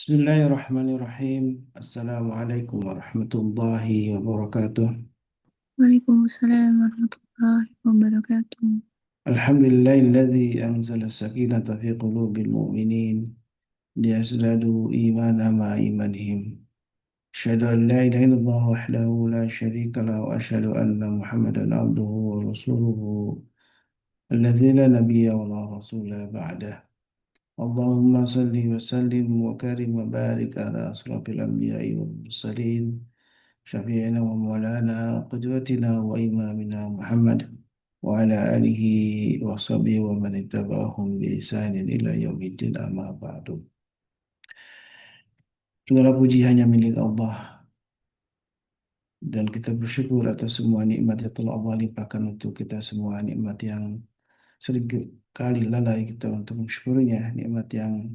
Bismillahirrahmanirrahim. Assalamualaikum warahmatullahi wabarakatuh. Waalaikumsalam warahmatullahi wabarakatuh. Alhamdulillahilladzi anzala sakinata fi qulubil mu'minin liyazdadu imana ma imanihim. Asyhadu an la ilaha illallah wahdahu la syarika lahu wa asyhadu anna Muhammadan abduhu wa rasuluhu alladzi la nabiyya wa la rasula ba'dah. Allahumma salli wa sallim wa karim wa barik ala asrafil anbiya'i wal mursalin شفيعنا ومولانا قدوتنا وإمامنا محمد وعلى آله وصحبه ومن اتبعهم بإحسان إلى يوم الدين أما بعد. Segala puji hanya milik Allah dan kita bersyukur atas semua nikmat yang telah Allah limpahkan untuk kita semua, nikmat yang sering kali lalai kita untuk mensyukurinya, nikmat yang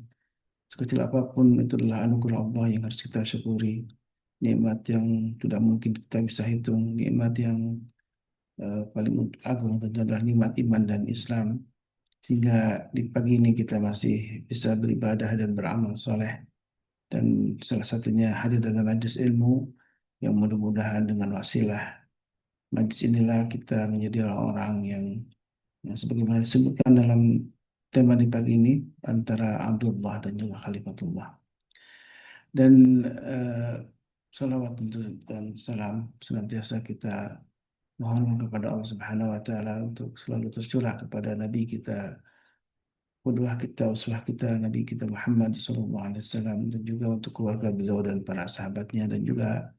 sekecil apapun itu adalah anugerah Allah yang harus kita syukuri, nikmat yang tidak mungkin kita bisa hitung, nikmat yang paling agung tentu adalah nikmat iman dan Islam, sehingga di pagi ini kita masih bisa beribadah dan beramal soleh, dan salah satunya hadir dalam majlis ilmu yang mudah-mudahan dengan wasilah majlis inilah kita menjadi orang-orang yang sebagaimana disebutkan dalam tema di pagi ini, antara Abdullah dan juga Khalifatullah. Dan salawat tentu dan salam senantiasa kita mohon kepada Allah Subhanahu wa taala untuk selalu tercurah kepada nabi kita, qudwah kita, uswah kita, nabi kita Muhammad sallallahu alaihi wasallam, dan juga untuk keluarga beliau dan para sahabatnya dan juga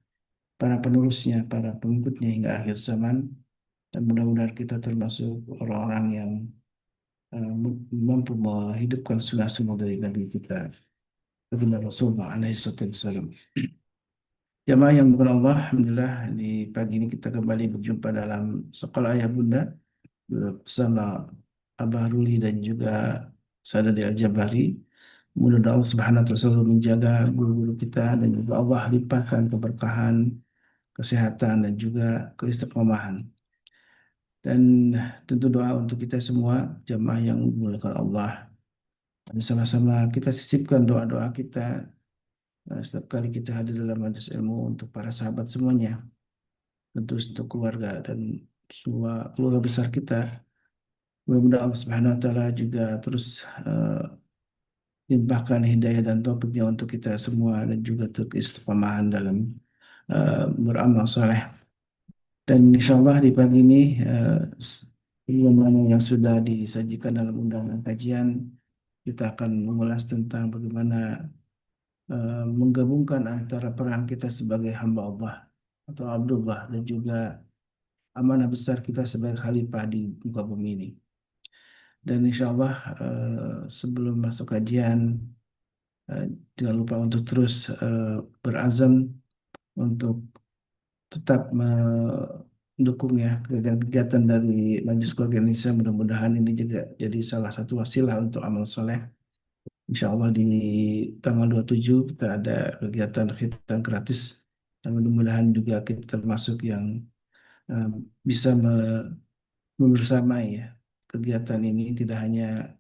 para penerusnya, para pengikutnya hingga akhir zaman. Dan mudah-mudahan kita termasuk orang-orang yang mampu menghidupkan sunnah-sunnah dari nabi kita Nabi Rasulullah alaihi wasallam. Jamaah yang bukan Allah, alhamdulillah di pagi ini kita kembali berjumpa dalam Sekolah Ayah Bunda bersama Abah Ruli dan juga Sadadi Al-Jabari. Mudah-mudahan Allah Subhanahu wa taala selalu menjaga guru-guru kita dan juga Allah limpahkan keberkahan, kesehatan dan juga keistiqomahan. Dan tentu doa untuk kita semua jamaah yang dimuliakan Allah. Dan sama-sama kita sisipkan doa-doa kita setiap kali kita hadir dalam majelis ilmu untuk para sahabat semuanya, tentu untuk keluarga dan semua keluarga besar kita. Mudah-mudahan Allah Subhanahu wa taala juga terus limpahkan hidayah dan taufiknya untuk kita semua dan juga untuk istiqomahan dalam beramal soleh. Dan insya Allah di pagi ini sebagaimana yang sudah disajikan dalam undangan kajian, kita akan mengulas tentang bagaimana menggabungkan antara peran kita sebagai hamba Allah atau Abdullah dan juga amanah besar kita sebagai khalifah di muka bumi ini. Dan insya Allah sebelum masuk kajian, eh, jangan lupa untuk terus berazam untuk tetap mendukung ya kegiatan-kegiatan dari Majelis Keluarga Indonesia. Mudah-mudahan ini juga jadi salah satu wasilah untuk amal soleh. Insya Allah di tanggal 27 kita ada kegiatan khitan gratis, dan mudah-mudahan juga kita termasuk yang eh, bisa membersamai ya kegiatan ini, tidak hanya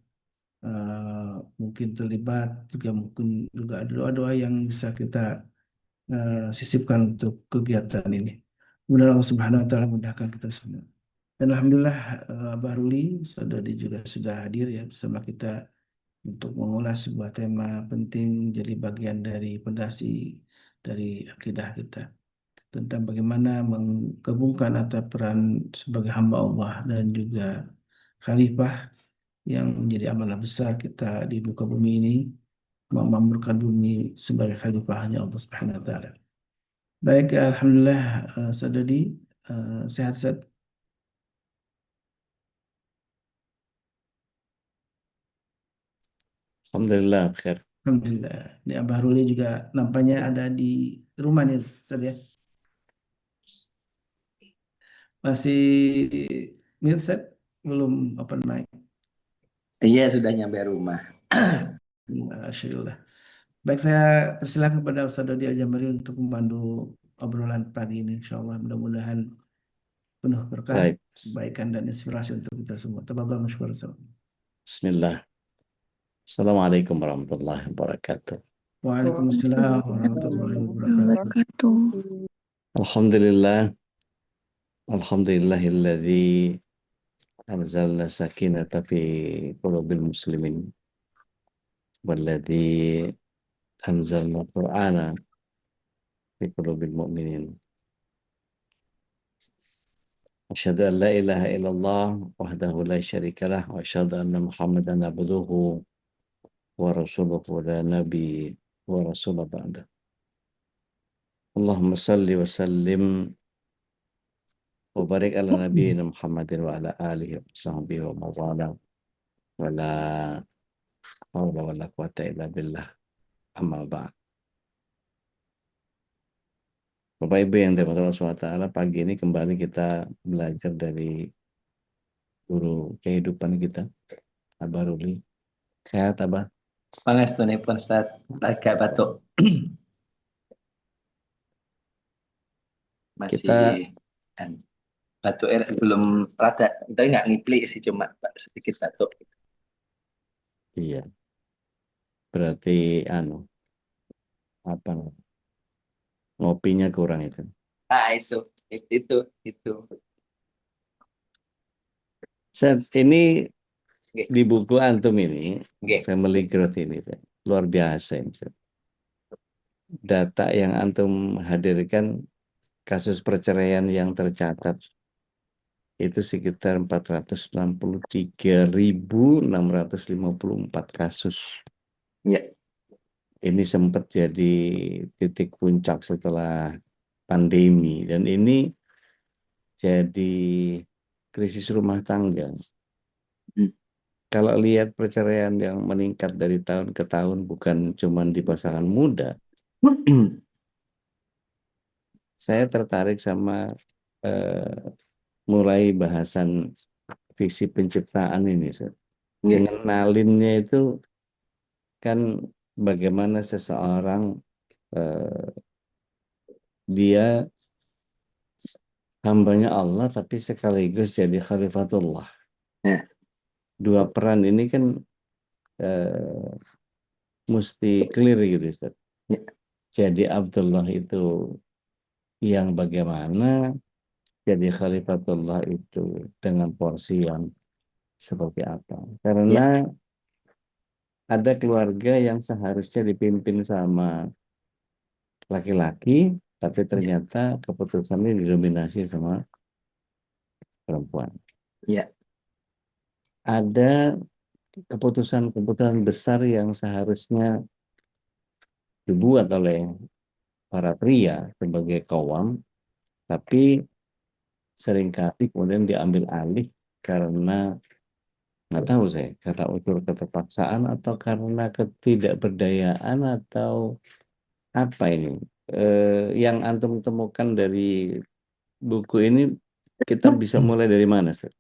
mungkin terlibat, juga mungkin juga ada doa-doa yang bisa kita sisipkan untuk kegiatan ini. Mudah-mudahan Allah Subhanahu wa taala mudahkan kita semua. Dan alhamdulillah Mbak Ruli saudari juga sudah hadir ya bersama kita untuk mengulas sebuah tema penting jadi bagian dari pondasi dari akidah kita, tentang bagaimana menggabungkan antara peran sebagai hamba Allah dan juga khalifah yang menjadi amanah besar kita di muka bumi ini, memakmurkan bumi sebagai khalifahnya Allah Subhanahu wa taala. Baik, alhamdulillah Sadadi sehat-sehat. Alhamdulillah, khair. Alhamdulillah. Ini Abah Ruli juga nampaknya ada di rumah nih, Ustaz ya. Masih mute set, belum open mic. Iya, sudah nyampe rumah. Alhamdulillah. Baik, saya persilakan kepada Ustaz Dodi Al-Jambari untuk memandu obrolan pagi ini. Insya Allah mudah-mudahan penuh berkah, Baik. kebaikan dan inspirasi untuk kita semua. Tafadhal masykur. Bismillah. Assalamualaikum warahmatullahi wabarakatuh. Waalaikumsalam warahmatullahi wabarakatuh. Wabarakatuh. Alhamdulillah, alhamdulillahilladzi anzalna sakinata fi qulubil muslimin walladzi anzalna qur'ana fi qulubil mu'minin. Asyhadu an la ilaha illallah wahdahu la syarikalah wa asyhadu anna Muhammadan abduhu wa rasuluhu la nabi wa rasulullah ba'da. Allahumma salli wa sallim wa barik ala nabiyyina Muhammadin wa ala alihi wa sahbihi wa mawala wa la haula wa la quwata illa billah amma ba'd. Bapak Ibu yang dirahmati Allah SWT, pagi ini kembali kita belajar dari guru kehidupan kita, Abah Ruli. Sehat, Abah? Pangastunipun Ustaz, agak batuk. Masih kan, batuk belum rada, tapi nggak ngipli sih, cuma sedikit batuk. Iya. Berarti apa? Ngopinya kurang itu. Ah itu. Set ini Nggih. di buku antum ini, Nggih. Family Growth ini, luar biasa ini. Set. Data yang antum hadirkan, kasus perceraian yang tercatat itu sekitar 463.654 kasus. Ya. Ini sempat jadi titik puncak setelah pandemi, dan ini jadi krisis rumah tangga. Kalau lihat perceraian yang meningkat dari tahun ke tahun, bukan cuma di pasangan muda, saya tertarik sama mulai bahasan visi penciptaan ini. Mengenalinnya itu kan bagaimana seseorang dia hambanya Allah tapi sekaligus jadi khalifatullah. Ya. Dua peran ini kan mesti clear gitu, Ustaz. Ya. Jadi Abdullah itu yang bagaimana, jadi khalifatullah itu dengan porsi yang seperti apa. Karena ada keluarga yang seharusnya dipimpin sama laki-laki, tapi ternyata keputusannya didominasi sama perempuan. Ya. Ada keputusan-keputusan besar yang seharusnya dibuat oleh para pria sebagai kawam, tapi seringkali kemudian diambil alih karena nggak tahu saya, karena unsur keterpaksaan atau karena ketidakberdayaan atau apa ini. Yang antum temukan dari buku ini, kita bisa mulai dari mana, Ustaz?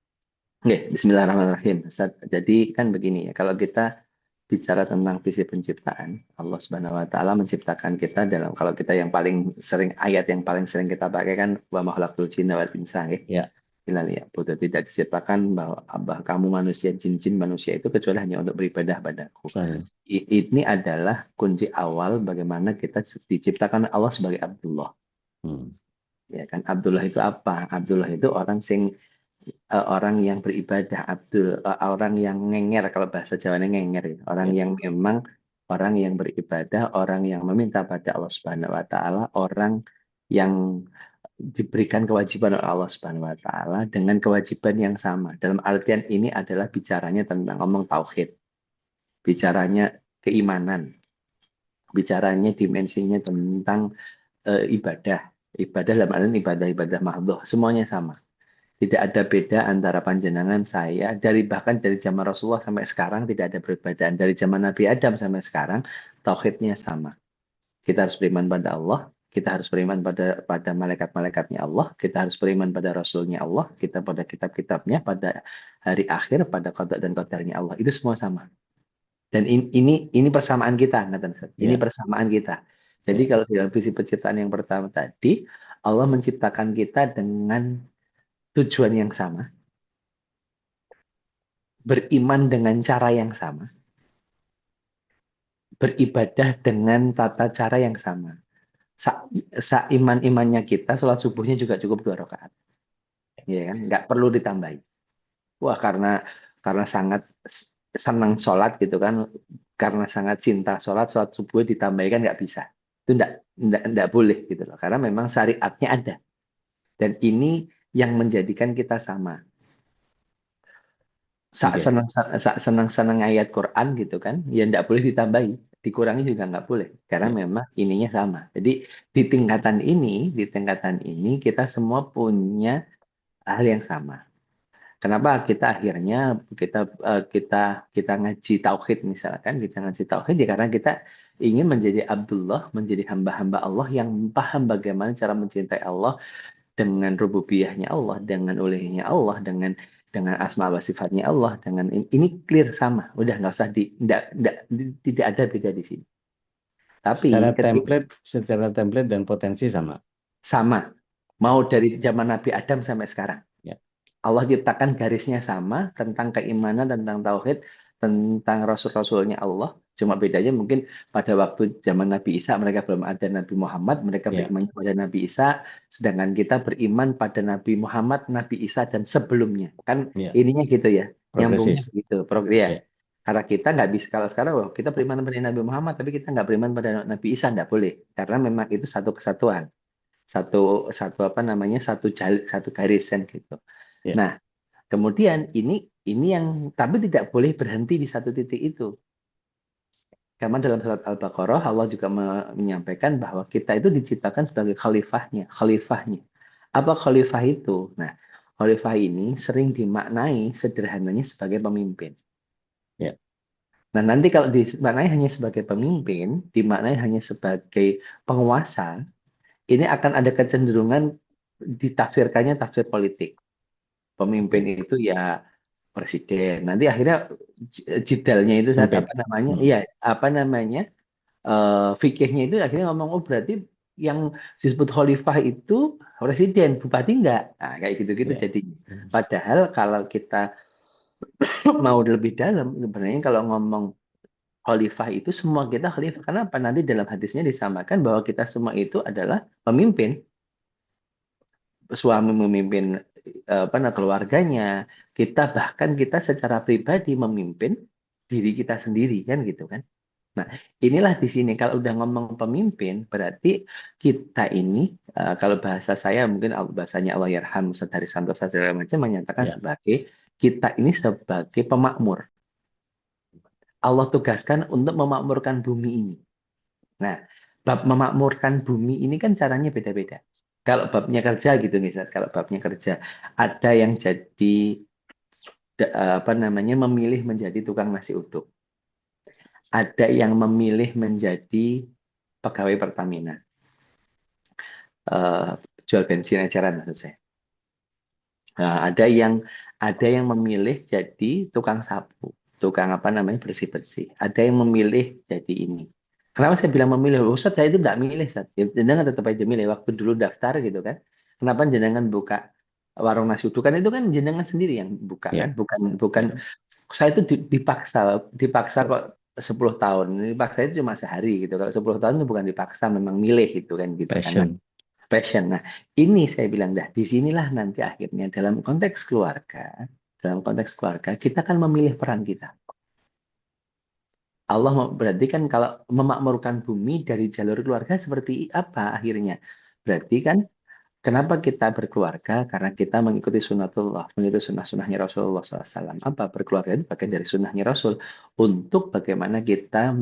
Oke, bismillahirrahmanirrahim. Ustaz, jadi kan begini ya, kalau kita bicara tentang visi penciptaan, Allah Subhanahu wa taala menciptakan kita dalam, kalau kita yang paling sering, ayat yang paling sering kita pakai kan, wa ma khalaqtul jinna wal insa ya. Betul, tidak diciptakan bahwa kamu manusia, jin-jin manusia itu kecuali hanya untuk beribadah padaku. Ini adalah kunci awal bagaimana kita diciptakan Allah sebagai Abdullah. Ya kan, Abdullah itu apa? Abdullah itu orang yang beribadah, orang yang ngenger, kalau bahasa Jawanya ngenger, orang yang memang orang yang beribadah, orang yang meminta pada Allah Subhanahu wa taala, orang yang diberikan kewajiban oleh Allah Subhanahu wa taala dengan kewajiban yang sama. Dalam artian ini adalah bicaranya tentang ngomong tauhid. Bicaranya keimanan. Bicaranya dimensinya tentang ibadah. Ibadah dalam artian ibadah-ibadah mahdhah, semuanya sama. Tidak ada beda antara panjenengan saya bahkan dari zaman Rasulullah sampai sekarang tidak ada perbedaan. Dari zaman Nabi Adam sampai sekarang tauhidnya sama. Kita harus beriman pada Allah, kita harus beriman pada malaikat-malaikatnya Allah, kita harus beriman pada Rasulnya Allah, kita pada kitab-kitabnya, pada hari akhir, pada qada dan qadarnya Allah. Itu semua sama. Dan ini persamaan kita, ini persamaan kita. Jadi kalau dalam visi penciptaan yang pertama tadi, Allah menciptakan kita dengan tujuan yang sama, beriman dengan cara yang sama, beribadah dengan tata cara yang sama. Iman-imannya kita, sholat subuhnya juga cukup 2 rakaat. Ya kan? Nggak perlu ditambahi. Wah, karena sangat senang sholat gitu kan, karena sangat cinta sholat subuh ditambahkan nggak bisa. Itu nggak boleh gitu loh. Karena memang syariatnya ada. Dan ini yang menjadikan kita sama. Oke. Senang ayat Quran gitu kan, ya nggak boleh ditambahi. Dikurangi juga nggak boleh. Karena Ya. memang ininya sama. Jadi di tingkatan ini kita semua punya hal yang sama. Kenapa kita akhirnya kita ngaji tauhid misalkan, kita ngaji tauhid ya karena kita ingin menjadi Abdullah, menjadi hamba-hamba Allah yang paham bagaimana cara mencintai Allah dengan rububiyahnya Allah, dengan uluhiyahnya Allah, dengan asma wa sifatnya Allah, dengan ini clear sama, udah nggak usah tidak ada beda di sini. Tapi Secara template dan potensi sama. sama, mau dari zaman Nabi Adam sampai sekarang. Ya. Allah ciptakan garisnya sama tentang keimanan, tentang tauhid, tentang rasul-rasulnya Allah. Cuma bedanya mungkin pada waktu zaman Nabi Isa mereka belum ada Nabi Muhammad, mereka Ya. beriman pada Nabi Isa, sedangkan kita beriman pada Nabi Muhammad, Nabi Isa dan sebelumnya. Kan Ya. ininya gitu ya, nyambungnya Progresif. gitu. Ya. Karena kita nggak bisa kalau sekarang kita beriman pada Nabi Muhammad, tapi kita nggak beriman pada Nabi Isa, nggak boleh. Karena memang itu satu kesatuan, satu satu garisan gitu. Ya. Nah, kemudian ini yang tapi tidak boleh berhenti di satu titik itu. Karena dalam surat Al-Baqarah Allah juga menyampaikan bahwa kita itu diciptakan sebagai khalifahnya. Apa khalifah itu? Nah, khalifah ini sering dimaknai sederhananya sebagai pemimpin. Ya. Nah, nanti kalau dimaknai hanya sebagai pemimpin, dimaknai hanya sebagai penguasa, ini akan ada kecenderungan ditafsirkannya tafsir politik. Pemimpin itu ya presiden. Nanti akhirnya jidalnya itu saat Sempit. fikihnya itu akhirnya ngomong oh berarti yang disebut khalifah itu presiden, bupati enggak. Nah, kayak gitu-gitu Ya. jadi. Padahal kalau kita mau lebih dalam sebenarnya kalau ngomong khalifah itu semua kita khalifah. Kenapa? Nanti dalam hadisnya disamakan bahwa kita semua itu adalah pemimpin. Suami memimpin keluarganya, kita secara pribadi memimpin diri kita sendiri kan gitu kan. Nah, inilah di sini kalau udah ngomong pemimpin berarti kita ini kalau bahasa saya mungkin bahasanya Allahyarham Ustaz Haris Santosa segala macam menyatakan Ya. sebagai kita ini sebagai pemakmur. Allah tugaskan untuk memakmurkan bumi ini. Nah, bab memakmurkan bumi ini kan caranya beda-beda. Kalau babnya kerja gitu misal, kalau babnya kerja ada yang jadi memilih menjadi tukang nasi uduk. Ada yang memilih menjadi pegawai Pertamina. Jual bensin eceran maksud saya. Nah, ada yang memilih jadi tukang sapu, tukang bersih-bersih. Ada yang memilih jadi ini. Kenapa saya bilang memilih? Ustaz, saya itu tidak milih, Ustaz. Jenengan tetap aja milih. Waktu dulu daftar gitu kan. Kenapa jenengan buka warung nasi uduk? Kan itu kan jenengan sendiri yang buka Ya. kan. Bukan. Saya itu dipaksa kok 10 tahun. Dipaksa itu cuma sehari gitu. Kalau 10 tahun itu bukan dipaksa, memang milih gitu kan gitu kan. Passion. Nah, ini saya bilang di sinilah nanti akhirnya dalam konteks keluarga kita kan memilih peran kita. Allah berarti kan kalau memakmurkan bumi dari jalur keluarga seperti apa akhirnya? Berarti kan kenapa kita berkeluarga? Karena kita mengikuti sunnatullah, mengikuti sunnah-sunnahnya Rasulullah SAW. Apa berkeluarga itu bagian dari sunnahnya Rasul untuk bagaimana kita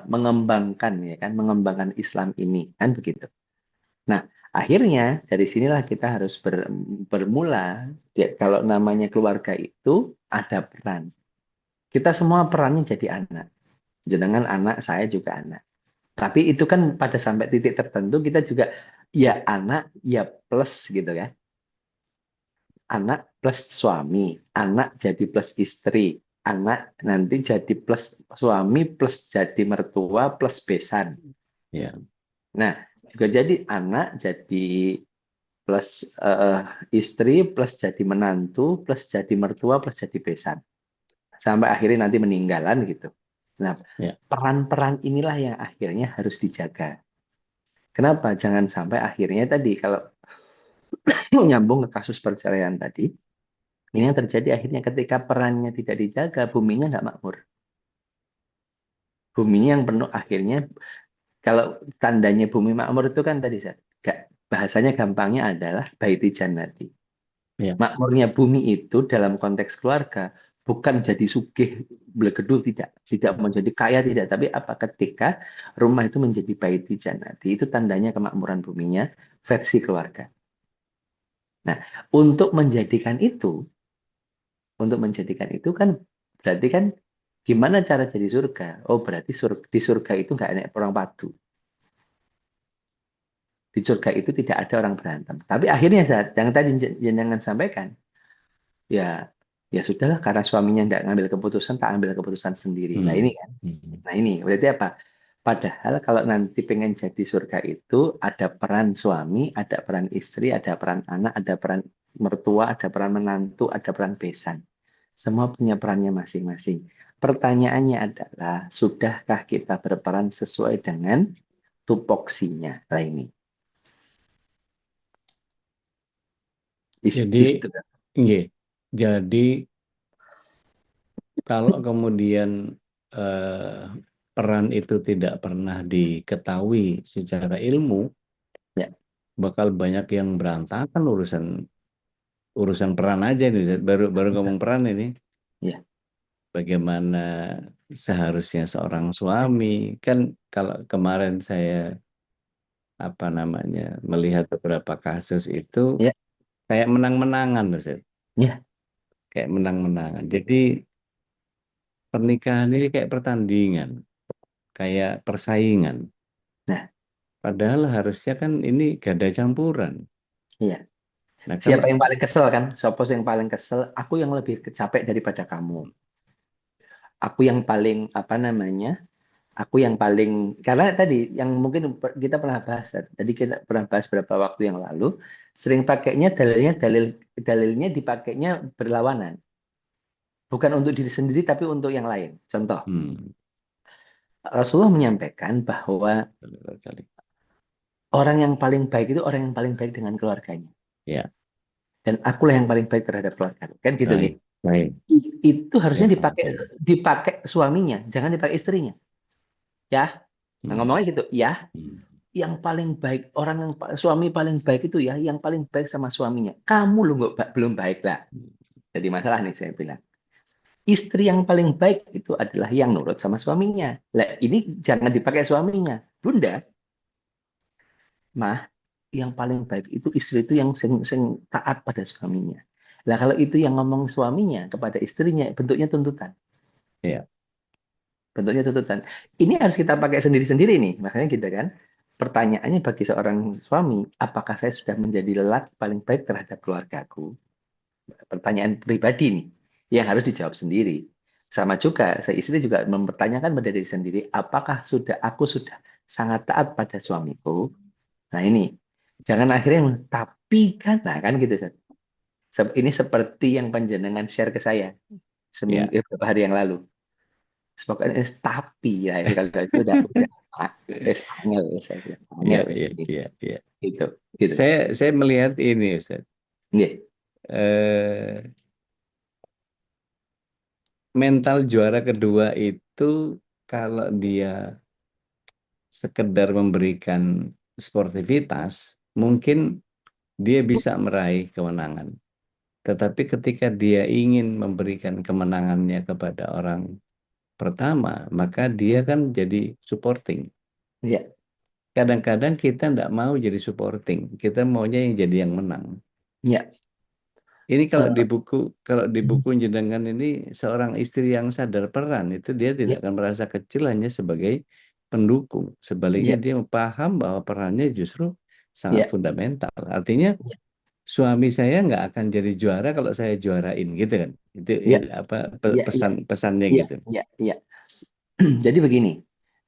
mengembangkan Islam ini kan begitu. Nah, akhirnya dari sinilah kita harus bermula. Ya, kalau namanya keluarga itu ada peran. Kita semua perannya jadi anak. Jenengan anak, saya juga anak. Tapi itu kan pada sampai titik tertentu kita juga ya anak, ya plus gitu kan. Anak plus suami, anak jadi plus istri, anak nanti jadi plus suami plus jadi mertua plus besan. Ya. Nah, juga jadi anak jadi plus istri plus jadi menantu plus jadi mertua plus jadi besan sampai akhirnya nanti meninggalan gitu. Nah, Ya. peran-peran inilah yang akhirnya harus dijaga. Kenapa? Jangan sampai akhirnya tadi kalau mau nyambung ke kasus perceraian tadi, ini yang terjadi akhirnya ketika perannya tidak dijaga, buminya nggak makmur. Buminya yang penuh akhirnya, kalau tandanya bumi makmur itu kan tadi, bahasanya gampangnya adalah baiti jannati. Ya. Makmurnya bumi itu dalam konteks keluarga bukan jadi sugih blegedul, tidak menjadi kaya, tidak, tapi apa, ketika rumah itu menjadi baiti jannati, itu tandanya kemakmuran buminya versi keluarga. Nah, untuk menjadikan itu kan berarti kan gimana cara jadi surga? Oh, berarti di surga itu nggak ada orang padu. Di surga itu tidak ada orang berantem. Tapi akhirnya saat yang tadi jenengan sampaikan, ya ya sudahlah, karena suaminya tidak ngambil keputusan, tak ambil keputusan sendiri. Nah ini kan, nah ini berarti apa? Padahal kalau nanti pengen jadi surga itu ada peran suami, ada peran istri, ada peran anak, ada peran mertua, ada peran menantu, ada peran besan. Semua punya perannya masing-masing. Pertanyaannya adalah, sudahkah kita berperan sesuai dengan tupoksinya? Nah ini. Di Jadi, situ kan. nggih. Jadi kalau kemudian peran itu tidak pernah diketahui secara ilmu, Ya. bakal banyak yang berantakan urusan peran aja nih, Ustaz. Baru ngomong peran ini. Ya. Bagaimana seharusnya seorang suami, kan kalau kemarin saya melihat beberapa kasus itu Ya. kayak menang-menangan, Ustaz. Ya. Kayak menang-menangan. Jadi pernikahan ini kayak pertandingan, kayak persaingan. Nah, Padahal harusnya kan ini gada campuran. iya. Nah, Siapa kalau yang paling kesel kan? Suppose yang paling kesel, aku yang lebih capek daripada kamu. Aku yang paling Aku yang paling, karena tadi yang mungkin kita pernah bahas, tadi kita pernah bahas beberapa waktu yang lalu, sering pakainya dalilnya dipakainya berlawanan. Bukan untuk diri sendiri tapi untuk yang lain. Contoh, Rasulullah menyampaikan bahwa kali. orang yang paling baik itu orang yang paling baik dengan keluarganya. Ya, Dan akulah yang paling baik terhadap keluarga. Kan gitu nih. baik. Itu harusnya Ya, dipakai suaminya, jangan dipakai istrinya. Ya, nah, ngomongnya gitu. Ya, yang paling baik, suami paling baik itu ya, yang paling baik sama suaminya. Kamu lu nggak belum baik lah. Jadi masalah nih saya bilang. Istri yang paling baik itu adalah yang nurut sama suaminya. Lah ini jangan dipakai suaminya. Bunda, mah, yang paling baik itu istri itu yang sing taat pada suaminya. Lah kalau itu yang ngomong suaminya kepada istrinya, bentuknya tuntutan. Ya. Bentuknya tuntutan. Ini harus kita pakai sendiri-sendiri nih. Makanya gitu kan. Pertanyaannya bagi seorang suami, apakah saya sudah menjadi lelaki paling baik terhadap keluargaku? Pertanyaan pribadi nih, yang harus dijawab sendiri. Sama juga, saya istri juga mempertanyakan pada diri sendiri, apakah aku sudah sangat taat pada suamiku? Nah ini, jangan akhirnya, tapi kan, nah kan gitu. Ini seperti yang panjenengan share ke saya beberapa hari yang lalu. Pokoknya tapi ya kalau itu udah angel saya bilang angel Ya. gitu. Saya melihat ini, Ustaz. Yeah. Mental juara kedua itu kalau dia sekedar memberikan sportivitas, mungkin dia bisa meraih kemenangan. Tetapi ketika dia ingin memberikan kemenangannya kepada orang pertama, maka dia kan jadi supporting. Yeah. Kadang-kadang kita tidak mau jadi supporting, kita maunya yang jadi yang menang. Yeah. Ini kalau di buku jenengan ini, seorang istri yang sadar peran itu dia tidak akan merasa kecil hanya sebagai pendukung. Sebaliknya dia paham bahwa perannya justru sangat fundamental. Artinya suami saya nggak akan jadi juara kalau saya juarain, gitu kan? Itu pesannya gitu. Iya. Jadi begini,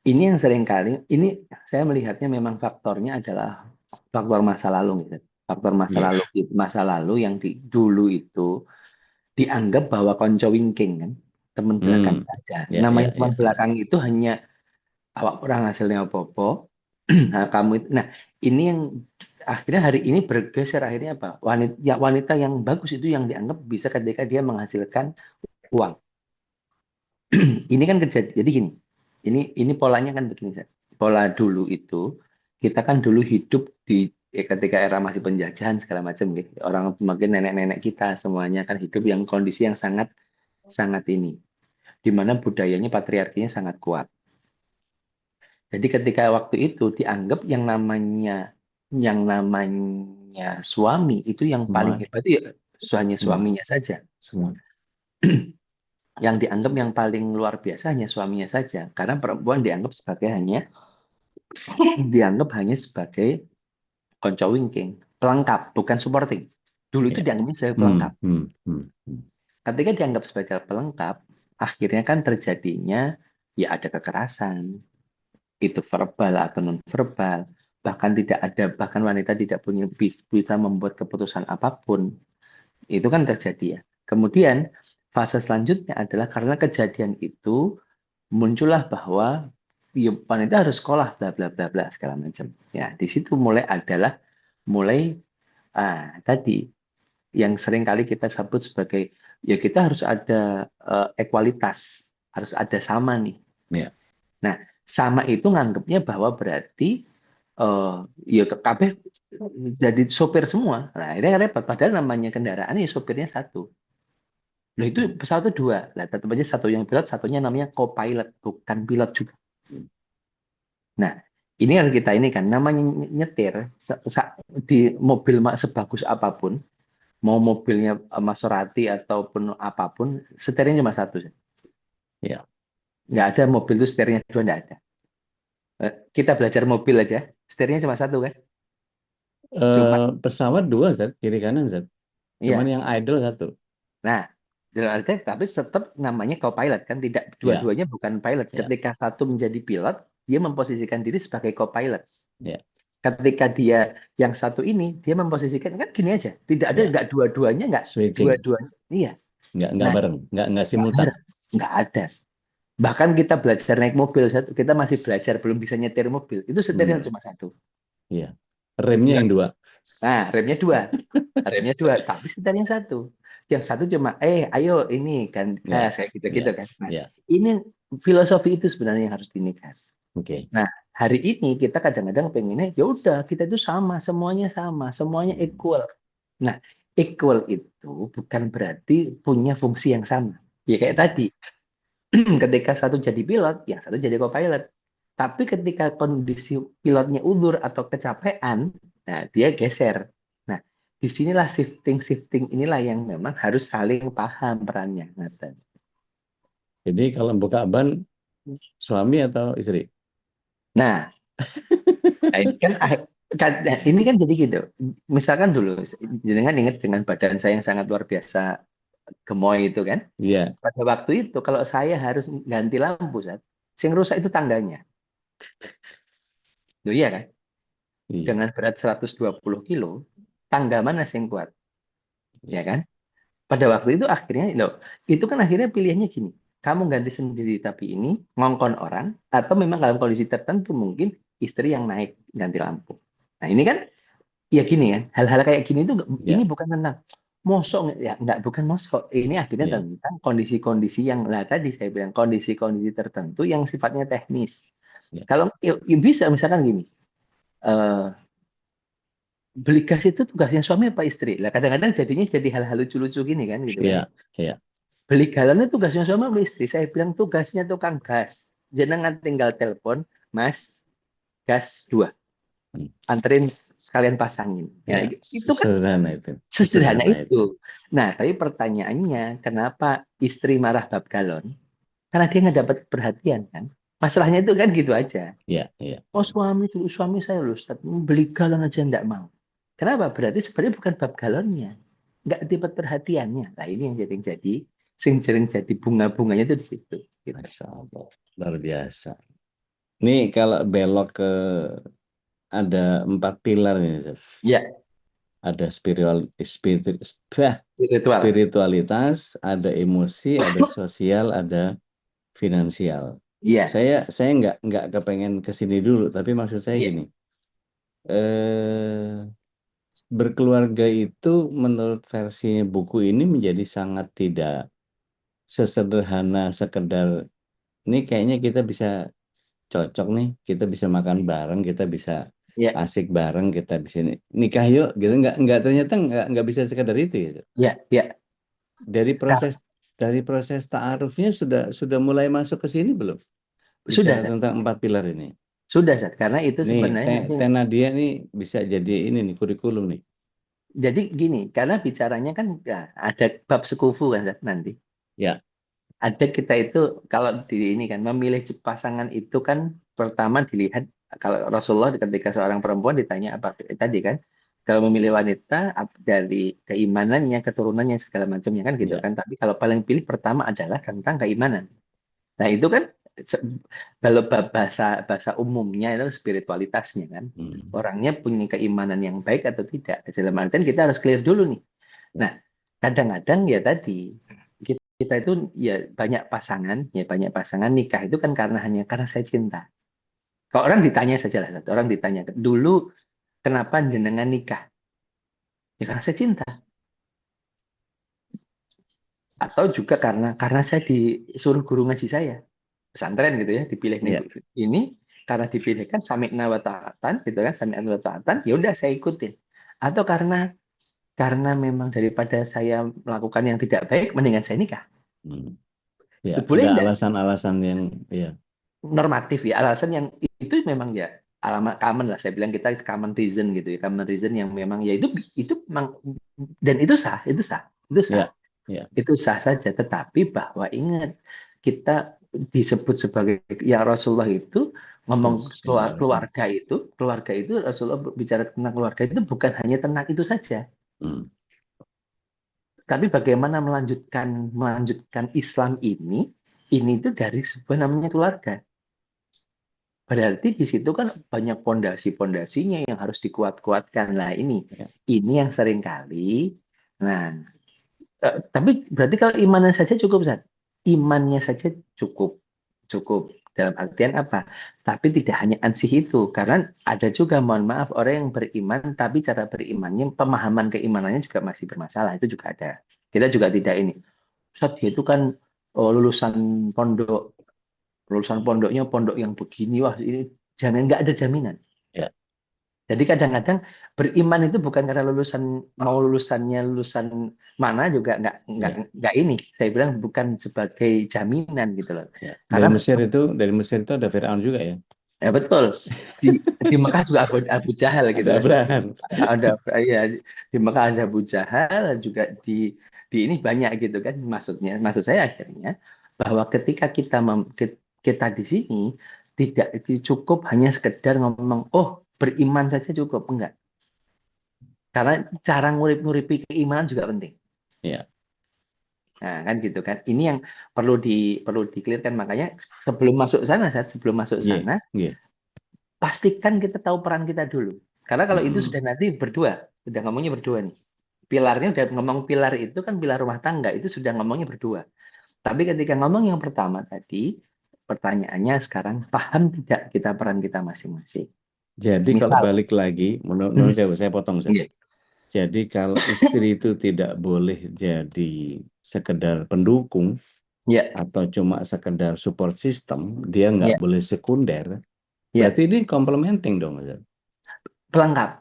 ini yang seringkali, ini saya melihatnya memang faktornya adalah faktor masa lalu gitu. Faktor masa lalu yang dulu itu dianggap bahwa konco wingking kan. teman belakang saja. Ya, Namanya ya, teman ya, ya. belakang itu hanya awak kurang hasilnya apa-apa. Nah, kamu itu, nah ini yang akhirnya hari ini bergeser akhirnya apa? Wanita yang bagus itu yang dianggap bisa ketika dia menghasilkan uang. Ini kan kejadian. Jadi gini, ini polanya kan begini, Zat. Pola dulu itu kita kan dulu hidup di ketika era masih penjajahan segala macam gitu. Orang mungkin nenek-nenek kita semuanya kan hidup yang kondisi yang sangat sangat ini, di mana budayanya patriarkinya sangat kuat. Jadi ketika waktu itu dianggap yang namanya suami itu yang paling Semua, hebat itu ya hanya semua, suaminya saja. semua. Yang dianggap yang paling luar biasa hanya suaminya saja. Karena perempuan dianggap hanya sebagai konco wingking, pelengkap, bukan supporting. Dulu itu Ya. dianggapnya sebagai pelengkap. Hmm. Ketika dianggap sebagai pelengkap, akhirnya kan terjadinya ya ada kekerasan, itu verbal atau non verbal, bahkan wanita tidak punya bisa membuat keputusan apapun. Itu kan terjadi ya. Kemudian fase selanjutnya adalah karena kejadian itu muncullah bahwa ya, wanita harus sekolah bla bla bla bla segala macam. Ya, di situ mulai tadi yang sering kali kita sebut sebagai ya kita harus ada ekualitas, harus ada sama nih. Ya. Nah, sama itu nganggapnya bahwa berarti ya kabeh jadi sopir semua. Nah, ini repot. Padahal namanya kendaraan ya sopirnya satu. Loh itu pesawat itu dua. Nah, tetap aja satu yang pilot, satunya namanya co-pilot, bukan pilot juga. Nah, ini harus kita ini kan namanya nyetir di mobil sebagus apapun, mau mobilnya Maserati ataupun apapun, setirnya cuma satu. Ya. Nggak ada mobil itu setirnya dua, nggak ada. Kita belajar mobil aja, setirnya cuma satu kan? Cuma, Pesawat dua, Zat, kiri kanan, Zat. Cuman iya. yang idle satu. Nah, dalam artian, tapi tetap namanya co-pilot kan, tidak Ya, dua-duanya bukan pilot. ya, Ketika satu menjadi pilot, dia memposisikan diri sebagai co-pilot. ya, Ketika dia yang satu ini, dia memposisikan kan gini aja, tidak ada ya. nggak dua-duanya nggak Switching, dua-duanya, iya. nggak Nah, bareng, nggak nggak simultan. ada, nggak ada. Bahkan kita belajar naik mobil, kita masih belajar belum bisa nyetir mobil, itu setirnya cuma satu. Iya. Remnya Nggak, yang dua. nah remnya dua, tapi setirnya satu. Yang satu cuma, ayo ini kan Ya, gas kayak gitu-gitu ya, kan. Nah, ya. ini filosofi itu sebenarnya yang harus dinikah. Oke. Nah, hari ini kita kadang-kadang pengennya ya udah kita itu sama, semuanya equal. Nah, equal itu bukan berarti punya fungsi yang sama. Ya kayak tadi, ketika satu jadi pilot, yang satu jadi co-pilot. Tapi ketika kondisi pilotnya udur atau kecapean, nah dia geser. Nah, disinilah shifting inilah yang memang harus saling paham perannya. Jadi kalau buka ban, suami atau istri? Nah, ini kan jadi gitu. Misalkan dulu, jangan ingat dengan badan saya yang sangat luar biasa gemoy itu kan. Iya. Pada waktu itu kalau saya harus ganti lampu, sing rusak itu tangganya. Loh iya kan? Iya. Dengan berat 120 kilo, tangga mana sing kuat? Ya Iya. kan? Pada waktu itu akhirnya, loh, itu kan akhirnya pilihannya gini. Kamu ganti sendiri tapi ini ngongkon orang, atau memang dalam kondisi tertentu mungkin istri yang naik ganti lampu. Nah ini kan, ya gini kan, hal-hal kayak gini itu ini Iya. bukan tentang mosok ya, nggak bukan mosok. Ini akhirnya Iya. tentang kondisi-kondisi yang lah tadi saya bilang kondisi-kondisi tertentu yang sifatnya teknis. Iya. Kalau ya bisa misalkan gini, eh, beli gas itu tugasnya suami apa istri? Lah kadang-kadang jadinya jadi hal-hal lucu-lucu gini kan gitu kan. Iya. Iya. Beli galon itu tugasnya suami apa istri? Saya bilang tugasnya tukang gas. Jenengan tinggal telepon, Mas, gas 2. Anterin sekalian pasangin. Ya, Ya, itu kan sesederhana itu. sesederhana Sesederhana itu. itu. Nah, tapi pertanyaannya, kenapa istri marah bab galon? Karena dia nggak dapat perhatian kan. Masalahnya itu kan gitu aja. Iya, iya. Oh suami saya loh, Ustaz, beli galon aja nggak mau. Kenapa? Berarti sebenarnya bukan bab galonnya. Nggak dapat perhatiannya. Nah ini yang jadi sing sering jadi bunga-bunganya itu di situ. Gitu. Masya Allah. Luar biasa. Ini kalau belok ke ada 4 pilar ini, Zat. Ya, ada Spiritual. spiritualitas, ada emosi, ada sosial, ada finansial. Iya, Saya nggak kepengen ke sini dulu, tapi maksud saya iya, gini, eh, berkeluarga itu menurut versi buku ini menjadi sangat tidak sesederhana sekedar ini kayaknya kita bisa cocok nih, kita bisa makan bareng, kita bisa iya, asik bareng, kita bisa nikah yuk gitu, nggak ternyata nggak bisa sekedar itu gitu. iya, iya. Dari proses ta'arufnya sudah mulai masuk ke sini belum? Sudah, Bicara Sat. tentang 4 pilar ini. Sudah, Sat. Karena itu Nih, sebenarnya nanti. Teh Nadia nih bisa jadi ini nih kurikulum nih. Jadi gini, karena bicaranya kan ya, ada bab sekufu kan Sat, nanti. Ya, Ada kita itu kalau di ini kan memilih pasangan itu kan pertama dilihat kalau Rasulullah ketika seorang perempuan ditanya apa tadi kan kalau memilih wanita dari keimanannya, keturunannya segala macamnya kan gitu ya. kan. Tapi kalau paling pilih pertama adalah tentang keimanan. Nah, itu kan se- kalau bahasa bahasa umumnya itu spiritualitasnya kan. Hmm. Orangnya punya keimanan yang baik atau tidak. Dalam artian kita harus clear dulu nih. Nah, kadang-kadang ya tadi kita itu ya banyak pasangan nikah itu kan karena saya cinta. Kalau orang ditanya saja lah, satu orang ditanya dulu kenapa jenengan nikah? Ya karena saya cinta. Atau juga karena saya disuruh guru ngaji saya. Pesantren gitu ya, dipilih nih Ya. ini karena dipilihkan sami'na wa ta'atan gitu kan, sami'na wa ta'atan, ya udah saya ikutin. Atau karena memang daripada saya melakukan yang tidak baik, mendingan saya nikah. Hmm. Ya, Boleh ada enggak? alasan-alasan yang ya. Normatif ya, alasan yang itu memang ya alamat common lah, saya bilang kita common reason gitu ya, common reason yang memang ya itu memang, dan itu sah, itu sah, Ya, ya. itu sah saja. Tetapi bahwa ingat kita disebut sebagai ya Rasulullah itu ngomong keluarga itu Rasulullah bicara tentang keluarga itu bukan hanya tentang itu saja, Hmm. tapi bagaimana melanjutkan Islam ini itu dari sebuah namanya keluarga. Berarti di situ kan banyak pondasi-pondasinya yang harus dikuat-kuatkan. Nah, Ya. ini yang sering kali. Nah, tapi berarti kalau imannya saja cukup, Zat. Imannya saja cukup. Cukup. Dalam artian apa? Tapi tidak hanya ansih itu. Karena ada juga, mohon maaf, orang yang beriman, tapi cara berimannya, pemahaman keimanannya juga masih bermasalah. Itu juga ada. Kita juga tidak ini. Ustaz, dia itu kan lulusan pondok, lulusan pondoknya pondok yang begini, wah ini jamin, nggak ada jaminan. Ya. Jadi kadang-kadang beriman itu bukan karena lulusannya lulusan mana juga Ya. nggak ini. Saya bilang bukan sebagai jaminan gitu loh. Ya. Dari Karena Mesir itu ada Firaun juga ya. ya betul di Mekah juga Abu Jahal gitu Ada kan. Abraham. Ada ya di Mekah ada Abu Jahal juga di ini banyak gitu kan. Maksud saya akhirnya bahwa ketika kita di sini tidak cukup hanya sekedar ngomong oh beriman saja cukup enggak. Karena cara ngurip-nguripi keimanan juga penting. Ya. Nah, kan gitu kan. Ini yang perlu dikelirkan. Makanya sebelum masuk Iya, sana, iya. pastikan kita tahu peran kita dulu. Karena kalau itu Mm-mm. sudah nanti berdua, sudah ngomongnya berdua nih. Pilarnya udah ngomong pilar itu kan pilar rumah tangga, itu sudah ngomongnya berdua. Tapi ketika ngomong yang pertama tadi, pertanyaannya sekarang paham tidak kita peran kita masing-masing. Jadi kalau Misal, balik lagi, menurut saya potong Ustaz. iya, Jadi kalau istri itu tidak boleh jadi sekedar pendukung iya, atau cuma sekedar support system, dia nggak iya, boleh sekunder. Berarti iya. ini complementing dong, Ustaz.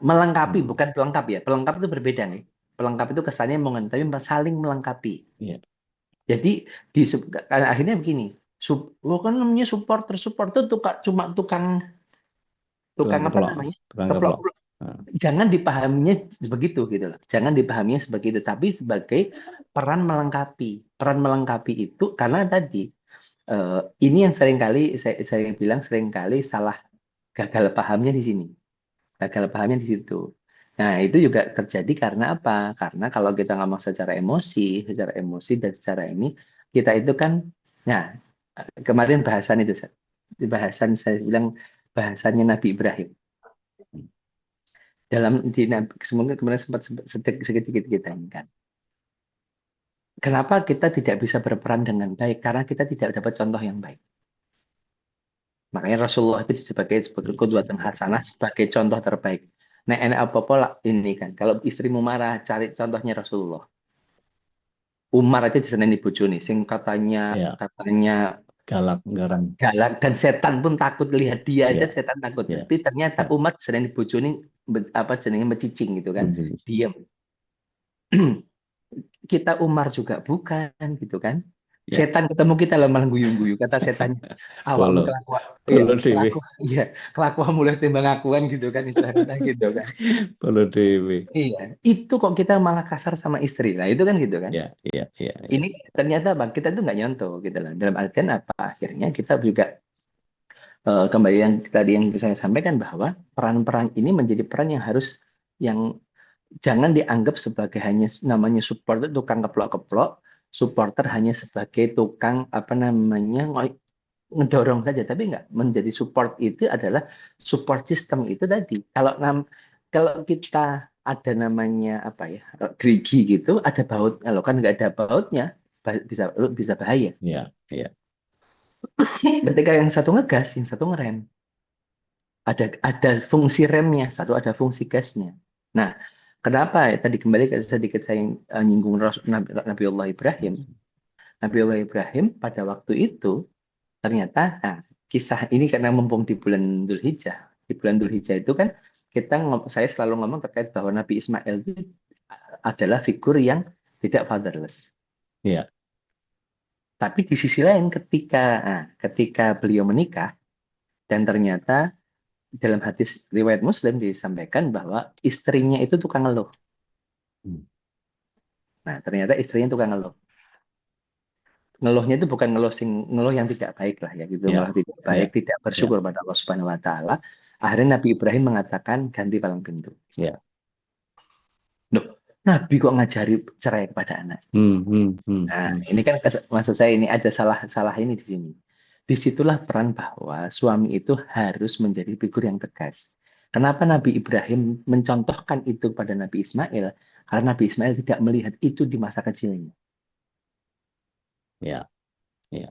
Melengkapi, Hmm. bukan pelengkap ya. Pelengkap itu berbeda nih. Pelengkap itu kesannya tapi saling melengkapi. Iya, Jadi karena akhirnya begini, kan namanya support itu cuma tukang tukang tukang apa keplok, namanya? tukang Keplok. keplok. Nah, Jangan dipahaminya begitu gitu loh. Jangan dipahaminya sebagai itu, tapi sebagai peran melengkapi. Peran melengkapi itu karena tadi ini yang saya bilang seringkali salah, gagal pahamnya di sini. Gagal pahamnya di situ. Nah, itu juga terjadi karena apa? Karena kalau kita ngomong secara emosi dan secara ini, kita itu kan, nah, kemarin bahasan itu, bahasan saya bilang bahasannya Nabi Ibrahim. Dalam di mungkin kemudian sempat sedikit kita ingat. Kenapa kita tidak bisa berperan dengan baik? Karena kita tidak dapat contoh yang baik. Makanya Rasulullah itu sebagai qudwatun hasanah, sebagai contoh terbaik. Nah, enak apa-apa lah ini kan. Kalau istrimu marah, cari contohnya Rasulullah. Umar aja diseneni bojone, sing katanya Ya, galak, garang. galak dan setan pun takut lihat dia aja, Ya, setan takut. ya, Tapi ternyata ya. Umar diseneni bojone apa jenenge mecicing gitu kan. Betul. Diam. Kita Umar juga bukan gitu kan. Ya, Setan ketemu kita lah malah guyu-guyu. Kata setannya, awakmu polo, kelakuan, polo iya, dewe, kelakuan mulai timbang akuan gitu kan istilah kita gitu kan. polo dewe. Iya, itu kok kita malah kasar sama istri lah, itu kan gitu kan. Ya, ya, ya, ya. Ini ternyata bang kita tuh nggak nyontoh gitu lah. Dalam artian apa? Akhirnya kita juga kembali yang tadi yang saya sampaikan bahwa peran-peran ini menjadi peran yang harus yang jangan dianggap sebagai hanya namanya supporter tukang keplok-keplok, supporter hanya sebagai tukang apa namanya ngedorong saja, tapi nggak menjadi support itu adalah support system itu tadi. Kalau kita ada namanya apa ya gerigi gitu, ada baut, kalau kan nggak ada bautnya bisa bahaya. Ya, ya. Ketika yang satu ngegas, yang satu ngerem, ada fungsi remnya, satu ada fungsi gasnya. Nah, kenapa ya, tadi kembali ke sedikit saya nyinggung Nabiullah Ibrahim. Nabiullah Ibrahim pada waktu itu ternyata kisah ini karena mumpung di bulan Dzulhijjah. Di bulan Dzulhijjah itu kan saya selalu ngomong terkait bahwa Nabi Ismail itu adalah figur yang tidak fatherless. Ya. Tapi di sisi lain ketika beliau menikah dan ternyata dalam hadis riwayat Muslim disampaikan bahwa istrinya itu tukang ngeluh. Nah, ternyata istrinya tukang ngeluh. Ngeluhnya itu bukan ngeluh yang tidak baik lah ya gitu, Ya, ngeluh tidak baik, ya, tidak bersyukur pada Allah Subhanahu wa taala. Akhirnya Nabi Ibrahim mengatakan ganti palang pintu. ya. Loh, Nabi kok ngajari cerai kepada anak? Nah, ini kan maksud saya ini ada salah ini di sini. Disitulah peran bahwa suami itu harus menjadi figur yang tegas. Kenapa Nabi Ibrahim mencontohkan itu pada Nabi Ismail? Karena Nabi Ismail tidak melihat itu di masa kecilnya. Ya, ya.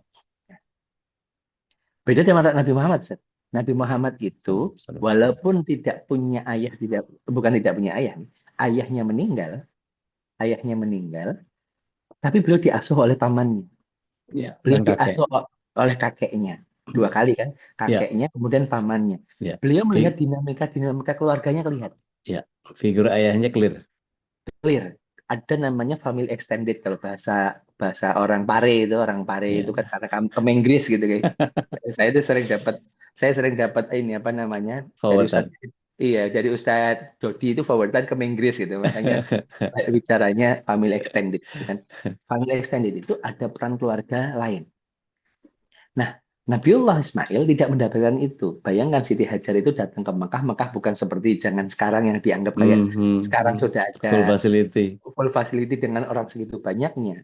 Beda dengan Nabi Muhammad, Seth. Nabi Muhammad itu walaupun tidak punya ayah, bukan tidak punya ayah, ayahnya meninggal, tapi beliau diasuh oleh pamannya. Ya, Beliau kakek. diasuh oleh kakeknya. 2 kali kan, kakeknya kemudian pamannya. Ya. Beliau melihat dinamika keluarganya kelihatan. Ya, figur ayahnya clear. Ada namanya family extended kalau bahasa orang Pare itu kan karena Kemenggris gitu guys. Saya sering dapat ini apa namanya dari Ustaz, iya dari Ustadz Dodi itu forwardan Kemenggris gitu, makanya bicaranya family extended kan. Family extended itu ada peran keluarga lain. Nah, Nabiullah Ismail tidak mendapatkan itu. Bayangkan Siti Hajar itu datang ke Mekah bukan seperti jangan sekarang yang dianggap kayak sekarang sudah ada full facility dengan orang segitu banyaknya.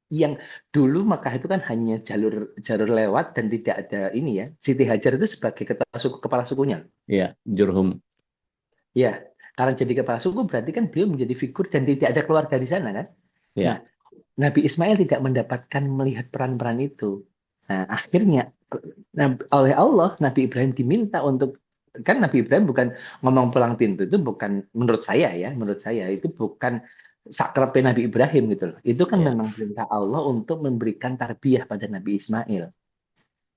Yang dulu Mekah itu kan hanya jalur lewat dan tidak ada ini ya. Siti Hajar itu sebagai kepala sukunya. Iya, Jurhum. Ya, karena jadi kepala suku berarti kan beliau menjadi figur dan tidak ada keluarga di sana kan. Ya. Nah, Nabi Ismail tidak mendapatkan melihat peran-peran itu. Nah, akhirnya oleh Allah Nabi Ibrahim diminta untuk kan Nabi Ibrahim bukan ngomong pelang pintu itu bukan menurut saya itu bukan sakrapnya Nabi Ibrahim gitu loh. Itu kan memang perintah Allah untuk memberikan tarbiyah pada Nabi Ismail.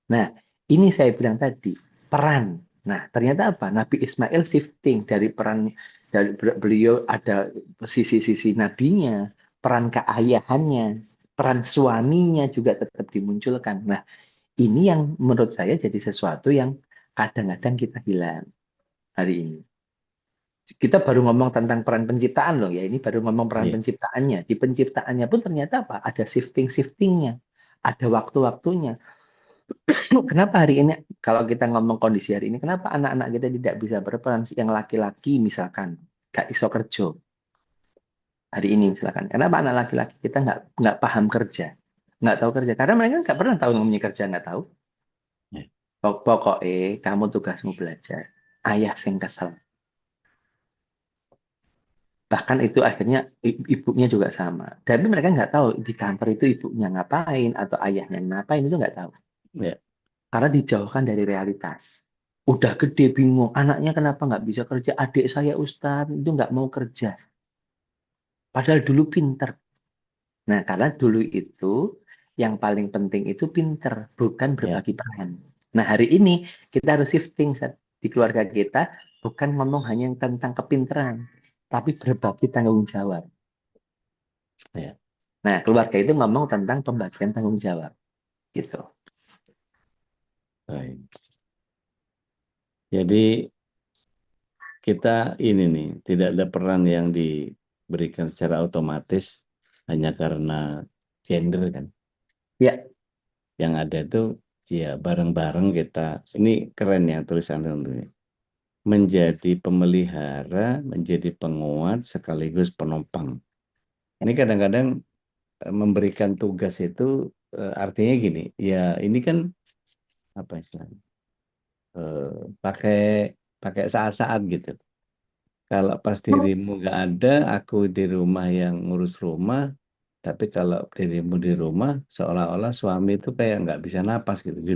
Nah, ini saya bilang tadi peran. Nah, ternyata apa? Nabi Ismail shifting dari peran dari beliau ada sisi-sisi nabinya, peran keayahannya, peran suaminya juga tetap dimunculkan. Nah, ini yang menurut saya jadi sesuatu yang kadang-kadang kita hilang hari ini. Kita baru ngomong tentang peran penciptaan loh ya, ini baru ngomong peran penciptaannya. Di penciptaannya pun ternyata apa? Ada shifting-shiftingnya, ada waktu-waktunya. Kenapa hari ini kalau kita ngomong kondisi hari ini, kenapa anak-anak kita tidak bisa berperan? Yang laki-laki misalkan gak iso kerja hari ini misalkan. Kenapa anak laki-laki kita nggak paham kerja, nggak tahu kerja? Karena mereka nggak pernah tahu namanya kerja, nggak tahu. Pokoknya kamu tugasmu belajar. Ayah sing kesel. Bahkan itu akhirnya ibunya juga sama. Tapi mereka nggak tahu di kantor itu ibunya ngapain atau ayahnya ngapain, itu nggak tahu. Ya. Karena dijauhkan dari realitas. Udah gede bingung, anaknya kenapa nggak bisa kerja? Adik saya Ustadz itu nggak mau kerja. Padahal dulu pinter. Nah, karena dulu itu yang paling penting itu pinter, bukan Ya. berbagi peran. Nah, hari ini kita harus shifting di keluarga kita, bukan ngomong hanya tentang kepinteran, tapi berbagi tanggung jawab. Ya. Nah, keluarga itu ngomong tentang pembagian tanggung jawab, gitu. Baik. Jadi kita ini nih tidak ada peran yang diberikan secara otomatis hanya karena gender kan. Ya, Yang ada itu ya bareng-bareng kita. Ini keren ya tulisan tentunya. Menjadi pemelihara, menjadi penguat sekaligus penopang. Ini kadang-kadang memberikan tugas itu artinya gini, ya ini kan apa istilahnya? Pakai saat-saat gitu. Kalau pas dirimu nggak ada, aku di rumah yang ngurus rumah, tapi kalau dirimu di rumah, seolah-olah suami itu kayak nggak bisa napas gitu. Di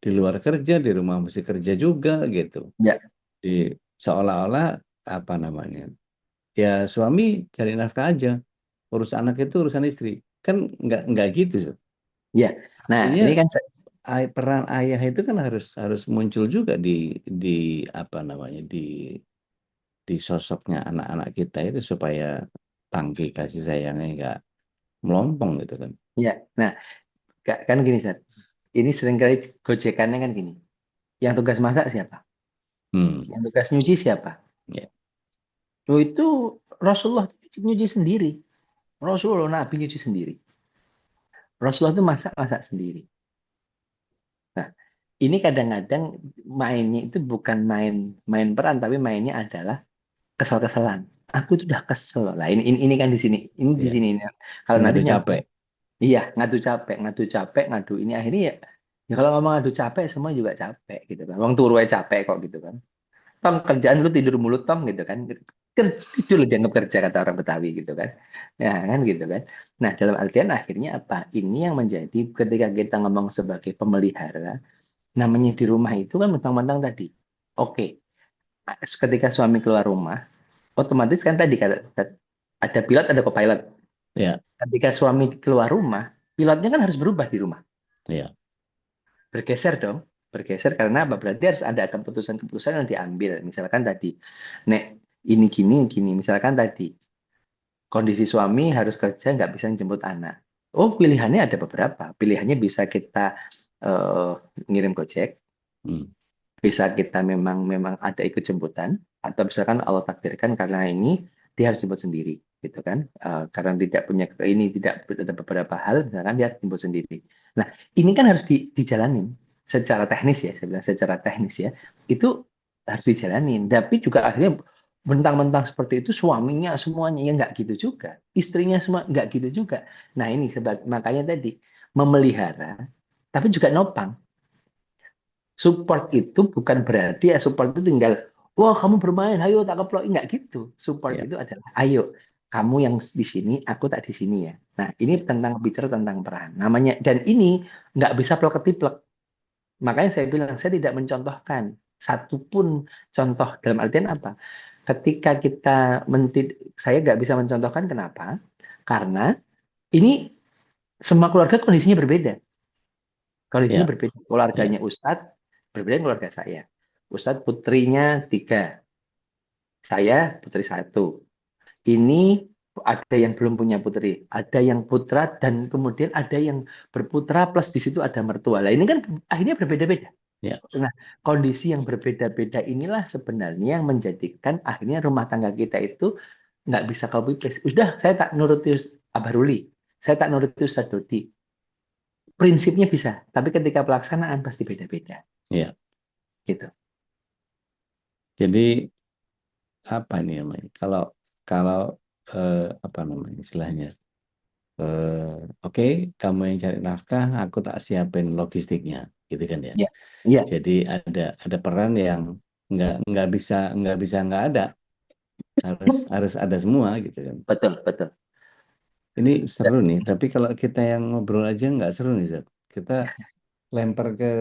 luar kerja, di rumah mesti kerja juga gitu. ya, Di seolah-olah apa namanya? Ya suami cari nafkah aja, urus anak itu urusan istri. Kan nggak gitu, Zat. ya. Nah, Artinya ini kan peran ayah itu kan harus harus muncul juga di apa namanya di sosoknya anak-anak kita itu supaya tangki kasih sayangnya nggak melompong gitu kan. ya. Nah, kan gini, Sat. Ini seringkali gojekannya kan gini. Yang tugas masak siapa? Hmm, Yang tugas nyuci siapa? ya, Oh, itu Rasulullah nyuci sendiri. Rasulullah Nabi nyuci sendiri. Rasulullah itu masak-masak sendiri. Nah, ini kadang-kadang mainnya itu bukan main peran, tapi mainnya adalah kesel-keselan. Aku itu udah kesel lah. Ini kan di sini. Ini di ya. sini. Kalau nanti Ngadu nyambung, capek. iya, ngadu capek, ngadu ini akhirnya ya, ya kalau ngomong ngadu capek semua juga capek gitu kan. Wong turu aja capek kok gitu kan. Tom kerjaan lu tidur mulu Tom gitu kan. Kan tidur lu dianggap kerja kata orang Betawi gitu kan. Ya kan gitu kan. Nah, dalam artian akhirnya apa? Ini yang menjadi ketika kita ngomong sebagai pemelihara, namanya di rumah itu kan mentang-mentang tadi. Oke, ketika suami keluar rumah, otomatis kan tadi kata ada pilot, ada co-pilot. Ya, Ketika suami keluar rumah, pilotnya kan harus berubah di rumah. ya, Bergeser dong. Bergeser karena apa? Berarti harus ada keputusan-keputusan yang diambil. Misalkan tadi, nek ini gini, gini. Misalkan tadi, kondisi suami harus kerja, nggak bisa jemput anak. Oh, pilihannya ada beberapa. Pilihannya bisa kita eh, ngirim Gojek, hmm, bisa kita memang memang ada ikut jemputan, atau misalkan Allah takdirkan karena ini dia harus jemput sendiri, gitu kan? Karena tidak punya ini tidak ada beberapa hal, misalkan dia harus jemput sendiri. Nah, ini kan harus dijalanin secara teknis ya, saya bilang secara teknis ya, itu harus dijalanin. Tapi juga akhirnya mentang-mentang seperti itu suaminya semuanya ya nggak gitu juga, istrinya semua nggak gitu juga. Nah ini makanya tadi memelihara, tapi juga nopang. Support itu bukan berarti ya support itu tinggal, wah kamu bermain, ayo tak keplok, nggak gitu. Support ya, itu adalah, ayo kamu yang di sini, aku tak di sini ya. Nah ini tentang bicara tentang peran, namanya. Dan ini nggak bisa plek-ketiplek. Makanya saya bilang saya tidak mencontohkan satupun contoh dalam artian apa? Ketika kita saya nggak bisa mencontohkan kenapa? Karena ini semua keluarga kondisinya berbeda. Kondisinya ya, berbeda. ya, Keluarganya Ustadz berbeda dengan keluarga saya. Ustadz putrinya 3, saya putri 1. Ini ada yang belum punya putri, ada yang putra, dan kemudian ada yang berputra plus di situ ada mertua. Lah ini kan akhirnya berbeda-beda. ya, Nah, kondisi yang berbeda-beda inilah sebenarnya yang menjadikan akhirnya rumah tangga kita itu nggak bisa copy paste. Udah, saya tak nuruti Abah Ruli, saya tak nuruti Ustadz Dodi. Prinsipnya bisa, tapi ketika pelaksanaan pasti beda-beda. ya. Gitu. Jadi apa nih namanya? Kalau kalau apa namanya istilahnya? Oke, kamu yang cari nafkah, aku tak siapin logistiknya, gitu kan ya. Ya, iya, Jadi ada peran yang nggak bisa nggak ada. harus ada semua gitu kan. Betul, betul. Ini seru nih, tapi kalau kita yang ngobrol aja nggak seru nih, Zat. Kita lempar ke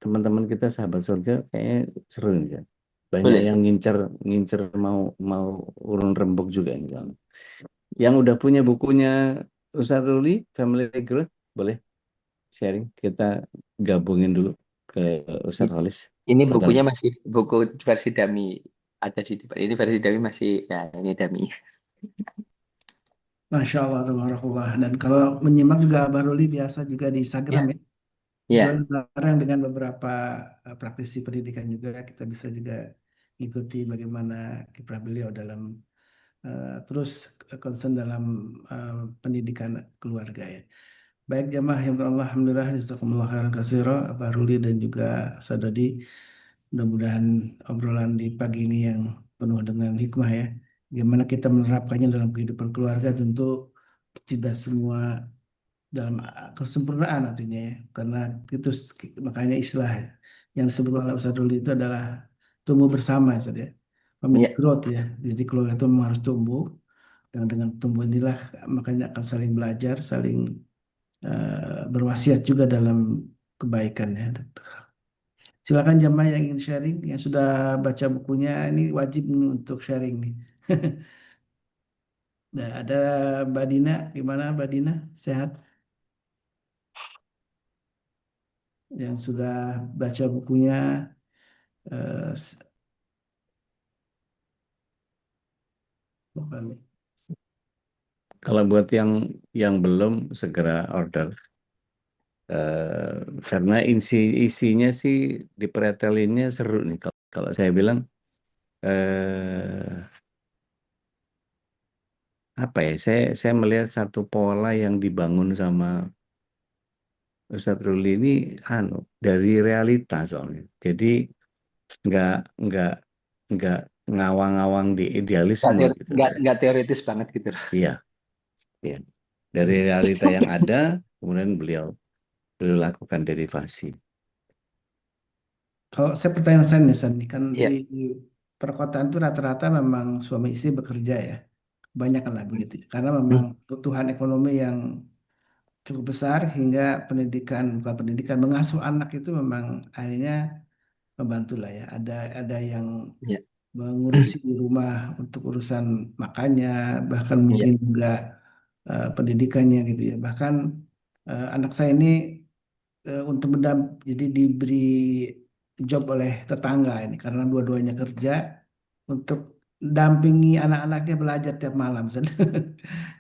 teman-teman kita sahabat surga kayaknya seru nih, Zat. Banyak Boleh. yang ngincer ngincer mau mau urun rembuk juga nih, Zat. Yang udah punya bukunya Ustadz Ruli, Family Growth, boleh sharing. Kita gabungin dulu ke Ustadz I- Holis. Ini Fadal. bukunya masih buku versi dummy. Ada sih, ini versi dummy masih, ya ini dummy. Masya Allah, tabarakallah. Dan kalau menyimak juga Abah Ruli biasa juga di Instagram Ya, ya. Jual ya, bareng dengan beberapa praktisi pendidikan juga. Kita bisa juga ikuti bagaimana kiprah beliau dalam terus concern dalam pendidikan keluarga ya. Baik jamaah yang Allah, alhamdulillah jazakumullah khairan katsira Abah Ruli dan juga Sadadi. Mudah-mudahan obrolan di pagi ini yang penuh dengan hikmah ya. Bagaimana kita menerapkannya dalam kehidupan keluarga tentu tidak semua dalam kesempurnaan artinya ya. Karena itu makanya istilah yang disebut oleh Ustaz Ruli itu adalah tumbuh bersama ya, Ustaz ya. Family ya. growth ya. Jadi keluarga itu memang harus tumbuh dan dengan tumbuh inilah makanya akan saling belajar, saling berwasiat juga dalam kebaikan ya. Silakan jamaah yang ingin sharing, yang sudah baca bukunya ini wajib nih untuk sharing nih. Nah, ada Mbak Dina, gimana Mbak Dina? Sehat? Yang sudah baca bukunya, eh, s- apa nih? Kalau buat yang belum segera order. Eh, karena isinya sih dipretelinnya seru nih. Kalau saya bilang apa ya? Saya melihat satu pola yang dibangun sama Ustadz Ruli ini dari realita soalnya. Jadi nggak nggak nggak ngawang-ngawang di idealisme gitu. Nggak teoritis banget gitu. Iya, iya. Dari realita yang ada, kemudian beliau beliau lakukan derivasi. Kalau saya pertanyaan saya nih, San, kan di Iya, perkotaan itu rata-rata memang suami istri bekerja ya. Banyak kan lah begitu. Karena memang hmm, kebutuhan ekonomi yang cukup besar hingga pendidikan, bukan pendidikan, mengasuh anak itu memang akhirnya membantu lah ya. Ada yang iya, mengurusi di rumah untuk urusan makannya, bahkan iya, mungkin juga pendidikannya gitu ya. Bahkan anak saya ini untuk jadi diberi job oleh tetangga ini karena dua-duanya kerja untuk dampingi anak-anaknya belajar tiap malam.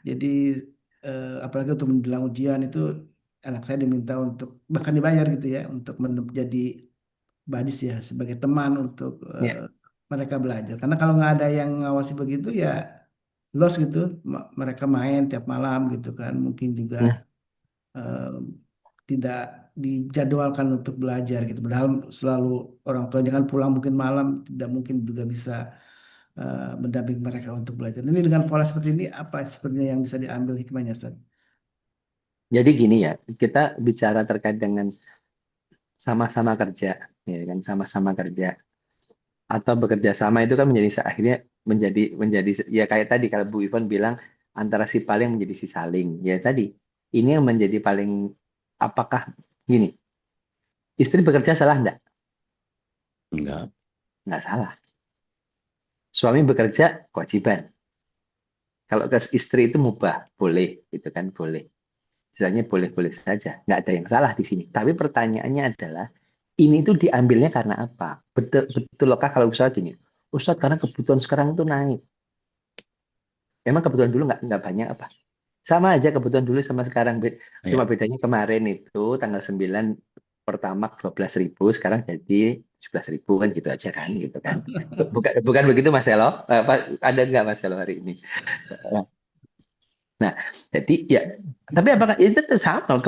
Jadi apalagi untuk menjelang ujian itu anak saya diminta untuk bahkan dibayar gitu ya untuk menjadi badis ya sebagai teman untuk iya, mereka belajar. Karena kalau nggak ada yang ngawasi begitu ya lost gitu. Mereka main tiap malam gitu kan. Mungkin juga iya. eh, tidak dijadwalkan untuk belajar gitu. Padahal selalu orang tuanya kan pulang mungkin malam tidak mungkin juga bisa mendampingi mereka untuk belajar. Ini dengan pola seperti ini apa sebenarnya yang bisa diambil hikmahnya, Ustaz? Jadi gini ya, kita bicara terkait dengan sama-sama kerja, ya kan, sama-sama kerja atau bekerja sama itu kan akhirnya menjadi ya kayak tadi kalau Bu Ivon bilang antara si paling menjadi si saling. Ya tadi ini yang menjadi paling, apakah gini, istri bekerja salah enggak? Enggak. Enggak salah. Suami bekerja kewajiban. Kalau ke istri itu mubah, boleh, gitu kan, boleh. Misalnya boleh-boleh saja, nggak ada yang salah di sini. Tapi pertanyaannya adalah, ini tuh diambilnya karena apa? Betul, betul lokah kalau misalnya gini, Ustadz karena kebutuhan sekarang itu naik. Emang kebutuhan dulu nggak banyak apa? Sama aja kebutuhan dulu sama sekarang. Cuma Ya. bedanya kemarin itu tanggal 9 pertama 12.000, sekarang jadi 17.000 kan gitu aja kan, gitu kan. Bukan begitu Mas Elo? Ada nggak Mas Elo hari ini? Nah, jadi ya, tapi apakah itu tetap sama,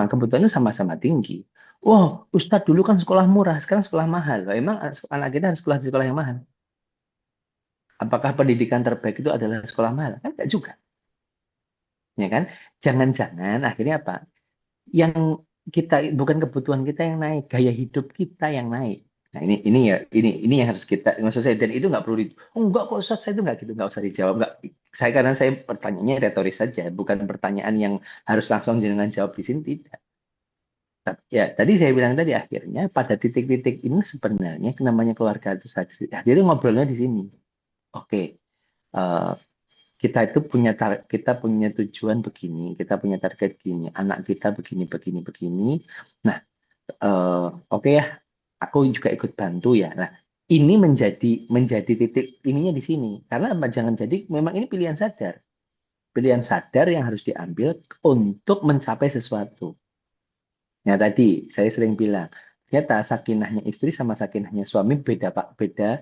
kebutuhannya sama-sama tinggi. Wah, Ustadz dulu kan sekolah murah, sekarang sekolah mahal. Loh, emang anak kita harus sekolah di sekolah yang mahal? Apakah pendidikan terbaik itu adalah sekolah mahal? Kan enggak juga, ya kan? Jangan-jangan akhirnya apa? Yang kita bukan kebutuhan kita yang naik, gaya hidup kita yang naik. Nah ini yang harus kita, maksud saya, dan itu nggak perlu oh enggak kok Ustaz, saya itu nggak gitu, nggak usah dijawab, nggak. Karena saya pertanyaannya retoris saja, bukan pertanyaan yang harus langsung dengan jawab di sini, tidak. Ya tadi saya bilang tadi, akhirnya pada titik-titik ini sebenarnya namanya keluarga itu sadar, akhirnya ngobrolnya di sini. Oke, eh, kita itu kita punya tujuan begini, kita punya target gini, anak kita begini begini begini. Nah, oke ya, aku juga ikut bantu ya. Nah, ini menjadi titik ininya di sini. Karena apa? Jangan jadi memang ini pilihan sadar. Pilihan sadar yang harus diambil untuk mencapai sesuatu. Nah, tadi saya sering bilang, ternyata sakinahnya istri sama sakinahnya suami beda, Pak. Beda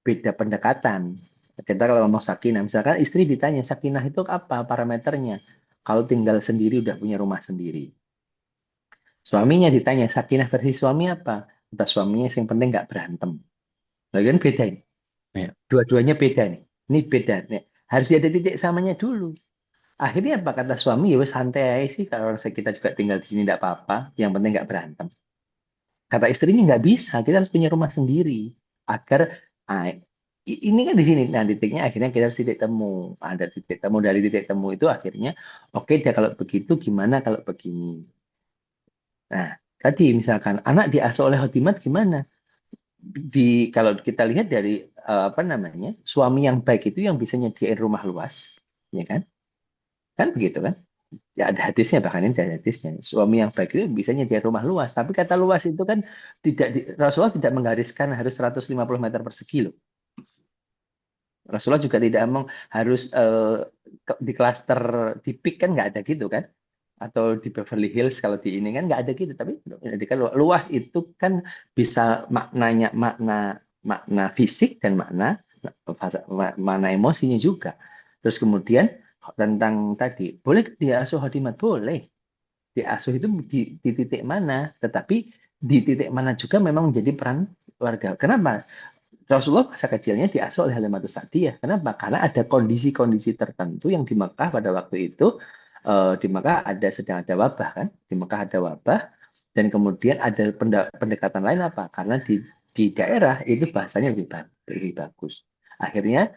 beda pendekatan. Kita kalau ngomong sakinah, misalkan istri ditanya sakinah itu apa parameternya? Kalau tinggal sendiri udah punya rumah sendiri. Suaminya ditanya sakinah versi suami apa? Kata suaminya yang penting nggak berantem. Lagi kan beda ini. Ya. Dua-duanya beda nih. Ini beda nih. Harus ada titik samanya dulu. Akhirnya apa kata suami? Ya wes santai aja sih, kalau kita juga tinggal di sini tidak apa-apa. Yang penting nggak berantem. Kata istrinya nggak bisa, kita harus punya rumah sendiri agar ah, ini kan di sini. Nah, titiknya akhirnya kita harus titik temu. Ada titik temu, dari titik temu itu akhirnya oke deh kalau begitu gimana kalau begini. Nah, tadi misalkan anak diasuh oleh Khotimat gimana? Kalau kita lihat dari apa namanya, suami yang baik itu yang bisa nyediain rumah luas, ya kan? Kan begitu kan? Ya ada hadisnya, bahkan ini ada hadisnya. Suami yang baik itu bisa nyediain rumah luas, tapi kata luas itu kan Rasulullah tidak menggariskan harus 150 meter persegi loh. Rasulullah juga tidak emang harus di klaster di Peak kan nggak ada gitu kan, atau di Beverly Hills kalau di ini kan nggak ada gitu. Tapi jadi kan luas itu kan bisa maknanya makna makna fisik dan makna emosinya juga. Terus kemudian tentang tadi boleh diasuh Hadimat, boleh diasuh itu di titik mana, tetapi di titik mana juga memang menjadi peran keluarga. Kenapa? Rasulullah masa kecilnya diasuh oleh Halimatus Sa'diyah. Kenapa? Karena ada kondisi-kondisi tertentu yang di Mekah pada waktu itu, di Mekah sedang ada wabah kan, di Mekah ada wabah, dan kemudian ada pendekatan lain apa? Karena di daerah itu bahasanya lebih bagus. Akhirnya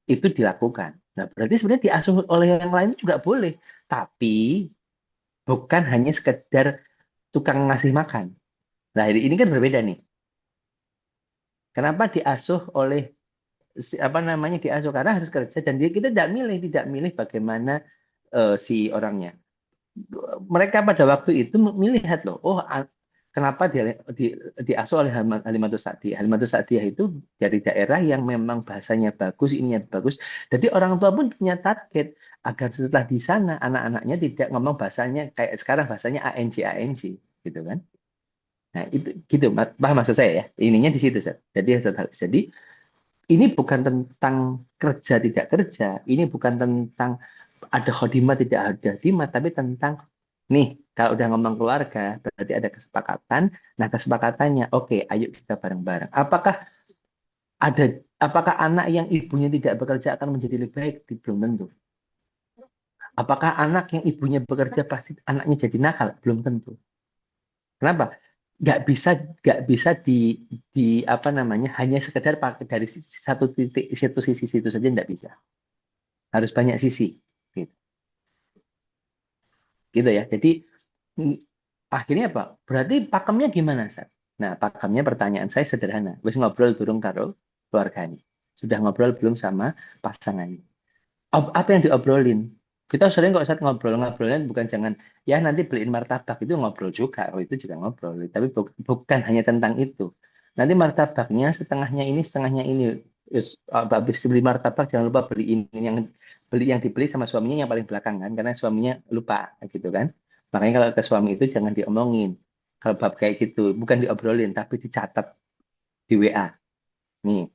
itu dilakukan. Nah, berarti sebenarnya diasuh oleh yang lain juga boleh, tapi bukan hanya sekedar tukang ngasih makan. Nah, ini kan berbeda nih. Kenapa diasuh oleh apa namanya, diasuh karena harus kerja, dan kita tidak milih bagaimana si orangnya. Mereka pada waktu itu melihat loh, oh kenapa dia diasuh oleh Halimatus Sa'diyah. Halimatus Sa'diyah itu dari daerah yang memang bahasanya bagus, ininya bagus. Jadi orang tua pun punya target agar setelah di sana anak-anaknya tidak ngomong bahasanya kayak sekarang, bahasanya ANC gitu kan. Nah, itu gitu, paham maksud saya ya. Ininya di situ, Ustaz. Jadi ini bukan tentang kerja tidak kerja, ini bukan tentang ada khotimah tidak ada khotimah, tapi tentang nih, kalau udah ngomong keluarga berarti ada kesepakatan. Nah, kesepakatannya oke, ayo kita bareng-bareng. Apakah anak yang ibunya tidak bekerja akan menjadi lebih baik? Belum tentu. Apakah anak yang ibunya bekerja pasti anaknya jadi nakal? Belum tentu. Kenapa? Nggak bisa di apa namanya, hanya sekedar pakai dari satu titik, satu sisi situ saja, nggak bisa. Harus banyak sisi. Gitu, gitu ya. Jadi mm, akhirnya apa? Berarti pakemnya gimana, Sat? Nah, pakemnya pertanyaan saya sederhana. Wis ngobrol durung karo keluarganya. Sudah ngobrol belum sama pasangannya? Apa yang diobrolin? Kita sering kok saat ngobrolnya bukan jangan ya nanti beliin martabak, itu ngobrol juga, oh, itu juga ngobrol. Tapi bukan hanya tentang itu. Nanti martabaknya setengahnya ini, setengahnya ini. Habis beli martabak jangan lupa yang dibeli sama suaminya yang paling belakang kan, karena suaminya lupa gitu kan. Makanya kalau ke suami itu jangan diomongin. Kalau bab kayak gitu bukan diobrolin tapi dicatat di WA. Nih,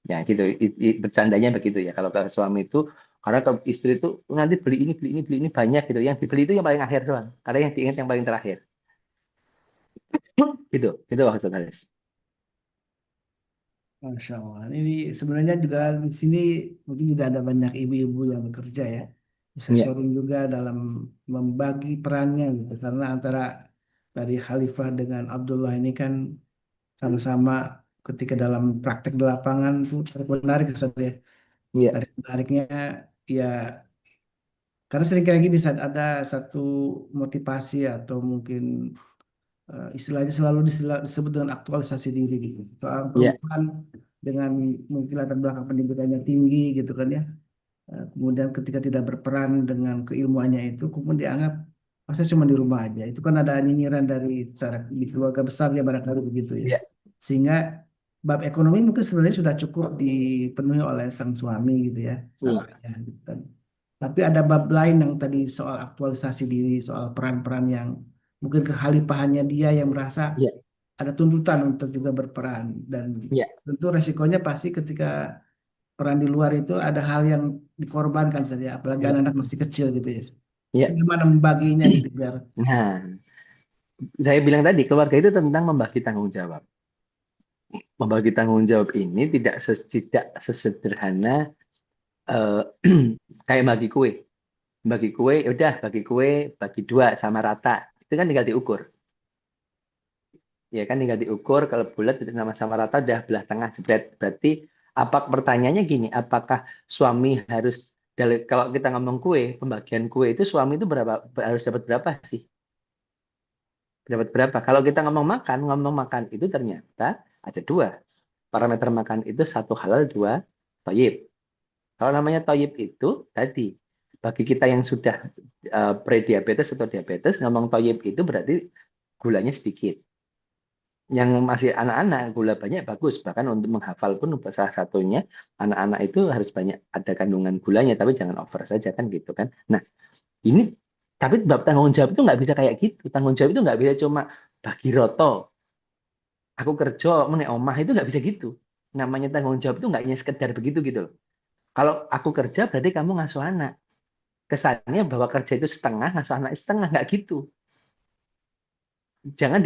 ya gitu. Bercandanya begitu ya. Kalau ke suami itu, karena kalau istri itu nanti beli ini banyak gitu. Yang dibeli itu yang paling akhir doang. Karena yang diingat yang paling terakhir. Gitu maksud Haris. Masya Allah. Ini sebenarnya juga di sini mungkin juga ada banyak ibu-ibu yang bekerja ya. Bisa Iya, sharing juga dalam membagi perannya gitu. Karena antara dari Khalifah dengan Abdullah ini kan sama-sama ketika dalam praktek di lapangan tuh tarik menarik Ustaz ya. Iya, Tarik menariknya ya karena sering kayak gini saat ada satu motivasi atau mungkin istilahnya selalu disebut dengan aktualisasi diri gitu. Soal iya, perempuan dengan mungkin latar belakang pendidikannya tinggi gitu kan ya. Kemudian ketika tidak berperan dengan keilmuannya itu, kemudian dianggap masa cuma di rumah aja. Itu kan ada nyinyiran dari cara di keluarga besar ya barangkali begitu ya. iya, Sehingga bab ekonomi mungkin sebenarnya sudah cukup dipenuhi oleh sang suami gitu ya, sang iya, ayah gitu kan. Tapi ada bab lain yang tadi soal aktualisasi diri, soal peran-peran yang mungkin kehalifahannya dia yang merasa iya, ada tuntutan untuk juga berperan dan iya, tentu resikonya pasti ketika peran di luar itu ada hal yang dikorbankan saja, apalagi iya, anak-anak masih kecil gitu ya. Itu iya. gimana membaginya gitu biar Nah, saya bilang tadi keluarga itu tentang membagi tanggung jawab. Membagi tanggung jawab ini tidak sesederhana eh, kayak bagi kue. Bagi kue, ya udah bagi kue, bagi dua sama rata. Itu kan tinggal diukur. Ya kan tinggal diukur kalau bulat itu sama-sama rata udah belah tengah jebret. Berarti apa pertanyaannya gini, apakah suami harus kalau kita ngomong kue, pembagian kue itu suami itu harus dapat berapa sih? Dapat berapa? Kalau kita ngomong makan itu ternyata ada dua. Parameter makan itu satu halal, dua toyib. Kalau namanya toyib itu tadi, bagi kita yang sudah pre-diabetes atau diabetes, ngomong toyib itu berarti gulanya sedikit. Yang masih anak-anak, gula banyak bagus. Bahkan untuk menghafal pun salah satunya, anak-anak itu harus banyak ada kandungan gulanya, tapi jangan over saja kan gitu kan. Nah, ini tapi bab tanggung jawab itu nggak bisa kayak gitu. Tanggung jawab itu nggak bisa cuma bagi roto. Aku kerja, menek omah itu nggak bisa gitu. Namanya tanggung jawab itu nggak hanya sekedar begitu gitu loh. Kalau aku kerja berarti kamu ngasuh anak. Kesannya bahwa kerja itu setengah, ngasuh anak setengah nggak gitu. Jangan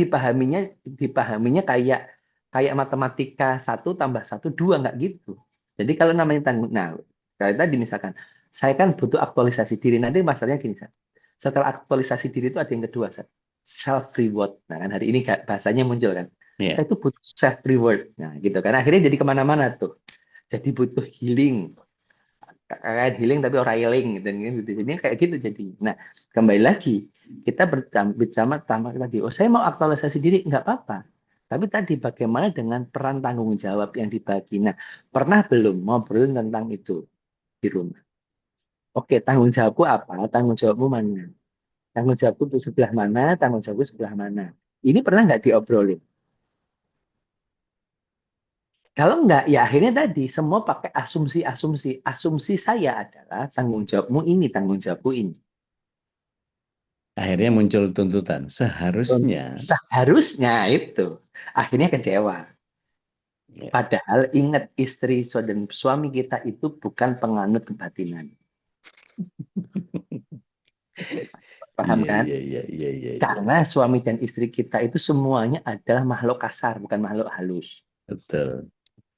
dipahaminya kayak kayak matematika satu tambah satu dua nggak gitu. Jadi kalau namanya tanggung, nah kayak tadi misalkan saya kan butuh aktualisasi diri nanti masalahnya gini, Sat. Setelah aktualisasi diri itu ada yang kedua, self reward. Nah kan hari ini bahasanya muncul kan, Ya, saya itu butuh self reward. Nah gitu kan akhirnya jadi kemana-mana tuh. Jadi butuh healing, kayak healing tapi orang healing gitu. Ini kayak gitu jadi. Nah kembali lagi kita bicara tadi. Oh saya mau aktualisasi diri nggak apa-apa. Tapi tadi bagaimana dengan peran tanggung jawab yang dibagi. Nah pernah belum ngobrol tentang itu di rumah? Oke tanggung jawabku apa? Tanggung jawabmu mana? Tanggung jawabku di sebelah mana? Tanggung jawabku sebelah mana? Ini pernah nggak diobrolin? Kalau enggak, ya akhirnya tadi semua pakai asumsi-asumsi. Asumsi saya adalah tanggung jawabmu ini, tanggung jawabku ini. akhirnya muncul tuntutan. Seharusnya, Seharusnya itu. Akhirnya kecewa. ya, Padahal ingat istri dan suami kita itu bukan penganut kebatinan. Paham iya, kan? iya, iya, iya, iya, iya. Karena suami dan istri kita itu semuanya adalah makhluk kasar, bukan makhluk halus. Betul.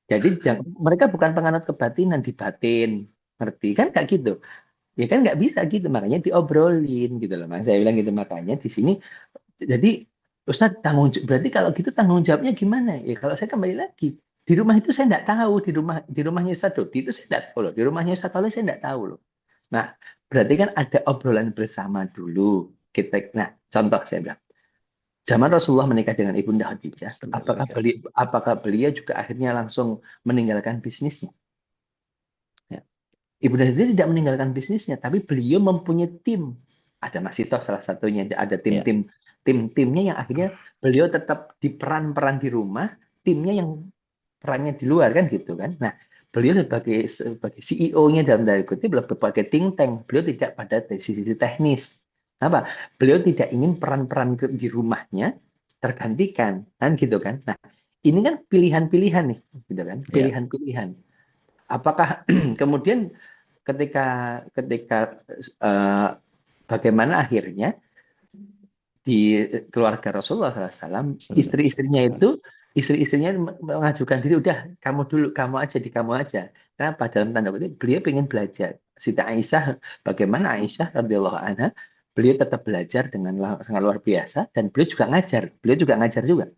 Jadi mereka bukan penganut kebatinan, dibatin. Ngerti kan? Kayak gitu. Ya kan nggak bisa gitu. Makanya diobrolin gitu loh. Mas. Saya bilang gitu. Makanya di sini jadi Ustaz berarti kalau gitu tanggung jawabnya gimana? Ya kalau saya kembali lagi di rumah itu saya nggak tahu di rumahnya Ustaz Dodi itu saya nggak tahu loh di rumahnya Ustaz Toleh saya nggak tahu loh. Nah berarti kan ada obrolan bersama dulu kita. Nah contoh saya bilang zaman Rasulullah menikah dengan Ibunda Khadijah, apakah beliau juga akhirnya langsung meninggalkan bisnisnya? Ya, Ibunda Khadijah tidak meninggalkan bisnisnya, tapi beliau mempunyai tim. Ada Mas Ito salah satunya, ada ya, tim-timnya yang akhirnya beliau tetap di peran-peran di rumah, timnya yang perannya di luar kan gitu kan. Nah, beliau sebagai CEO-nya dalam tanda kutip sebagai think tank, beliau tidak pada sisi teknis. Apa? Beliau tidak ingin peran-peran di rumahnya tergantikan, kan gitu kan. Nah, ini kan pilihan-pilihan nih, gitu kan? ya. Pilihan-pilihan. Apakah kemudian ketika ketika eh, bagaimana akhirnya di keluarga Rasulullah SAW istri-istrinya itu istri-istrinya mengajukan diri udah kamu dulu kamu aja kenapa dalam tanda kutip beliau ingin belajar Siti Aisyah bagaimana Aisyah radhiyallahu anha beliau tetap belajar dengan sangat luar biasa dan beliau juga ngajar. Beliau juga ngajar juga.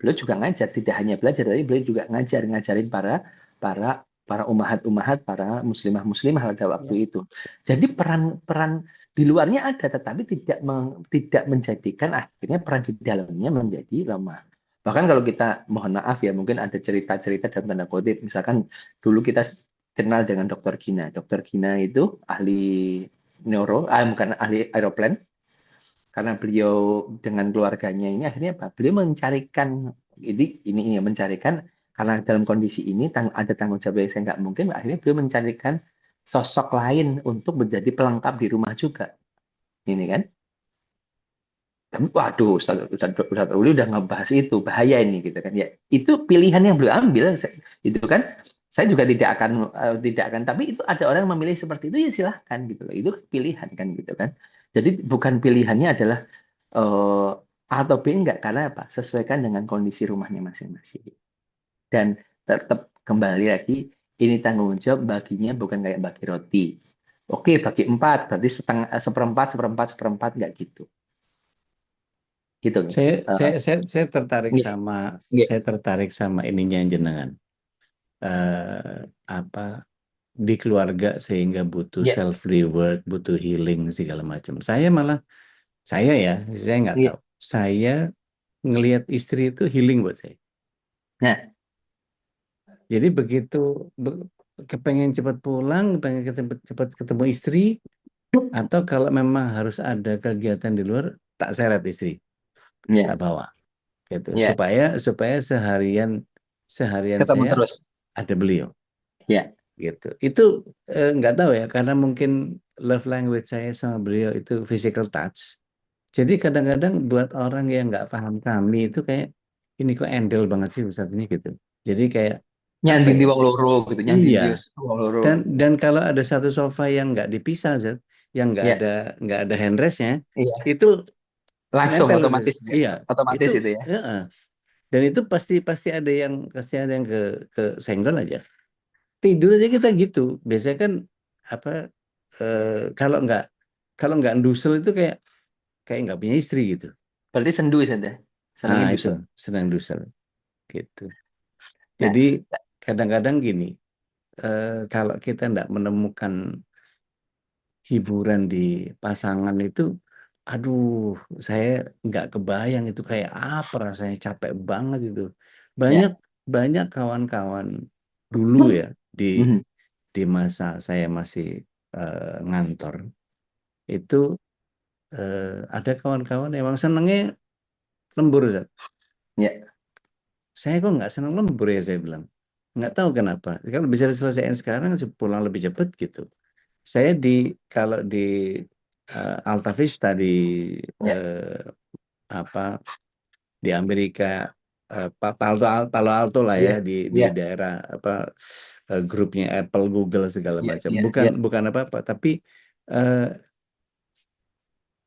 Beliau juga ngajar, tidak hanya belajar, tapi beliau juga ngajarin para para para umahat-umahat, para muslimah-muslimah pada waktu Ya. itu. Jadi peran-peran di luarnya ada, tetapi tidak menjadikan akhirnya peran di dalamnya menjadi lemah. Bahkan kalau kita mohon maaf ya, mungkin ada cerita-cerita dalam tanda kutip, misalkan dulu kita kenal dengan Dr. Gina. Dr. Gina itu ahli bukan ahli aeroplane, karena beliau dengan keluarganya ini akhirnya apa? Beliau mencarikan ini mencarikan karena dalam kondisi ini ada tanggung jawab yang saya nggak mungkin, akhirnya beliau mencarikan sosok lain untuk menjadi pelengkap di rumah juga, ini kan? Tapi waduh, Ustaz Uli udah ngebahas itu bahaya ini gitu kan ya. Itu pilihan yang beliau ambil, itu kan. Saya juga tidak akan, tapi itu ada orang yang memilih seperti itu ya silahkan gitu loh. Itu pilihan kan gitu kan. Jadi bukan pilihannya adalah A atau B enggak, karena apa? Sesuaikan dengan kondisi rumahnya masing-masing. Dan tetap kembali lagi, ini tanggung jawab baginya bukan kayak bagi roti. Oke, bagi 4, berarti seperempat, seperempat, seperempat, enggak gitu. Gitu. Saya tertarik Nggih, sama nggih. saya tertarik sama ininya jenengan. Apa di keluarga sehingga butuh Nggih, self reward, butuh healing segala macam. Saya nggak nggih. tahu. Saya ngelihat istri itu healing buat saya. Nah, Jadi begitu kepengen cepat pulang, pengen cepat ketemu istri, atau kalau memang harus ada kegiatan di luar, tak seret istri, tak ya, bawa, gitu. ya. Supaya seharian Ketemu saya terus. ada beliau, Ya. gitu. Itu nggak tahu ya, karena mungkin love language saya sama beliau itu physical touch. Jadi kadang-kadang buat orang yang nggak paham kami itu kayak ini kok endel banget sih Ustaz ini gitu. Jadi kayak apa Nyanding di ya? wong loro gitu, nyanding Iya. di wong loro. Dan kalau ada satu sofa yang nggak dipisah, Zat, yang Ya, nggak ada handrestnya, iya. itu Langsung nempel gitu. otomatis ya. Iya, itu Otomatis itu ya. dan itu pasti pasti ada yang ke senggol aja. Tidur aja kita gitu. Biasanya kan apa eh, kalau nggak ndusel itu kayak nggak punya istri gitu. Berarti sendu saja. Ah Senengin itu dusel. senang dusel gitu. Nah, Jadi kadang-kadang gini, kalau kita nggak menemukan hiburan di pasangan itu, aduh, saya nggak kebayang itu kayak apa rasanya, capek banget itu. Banyak ya. banyak kawan-kawan dulu ya di Mhm. masa saya masih ngantor itu ada kawan-kawan yang emang senengnya lembur, Zat. Ya. Saya kok nggak seneng lembur ya, saya bilang. Nggak tahu kenapa. Kalau bisa diselesaikan sekarang pulang lebih cepat gitu. Saya kalau di Alta Vista di Ya. apa di Amerika, Palo Alto lah ya, Iya. di Iya. daerah apa grupnya Apple, Google segala Iya. macam. Iya. Bukan Iya. bukan apa-apa, tapi eh,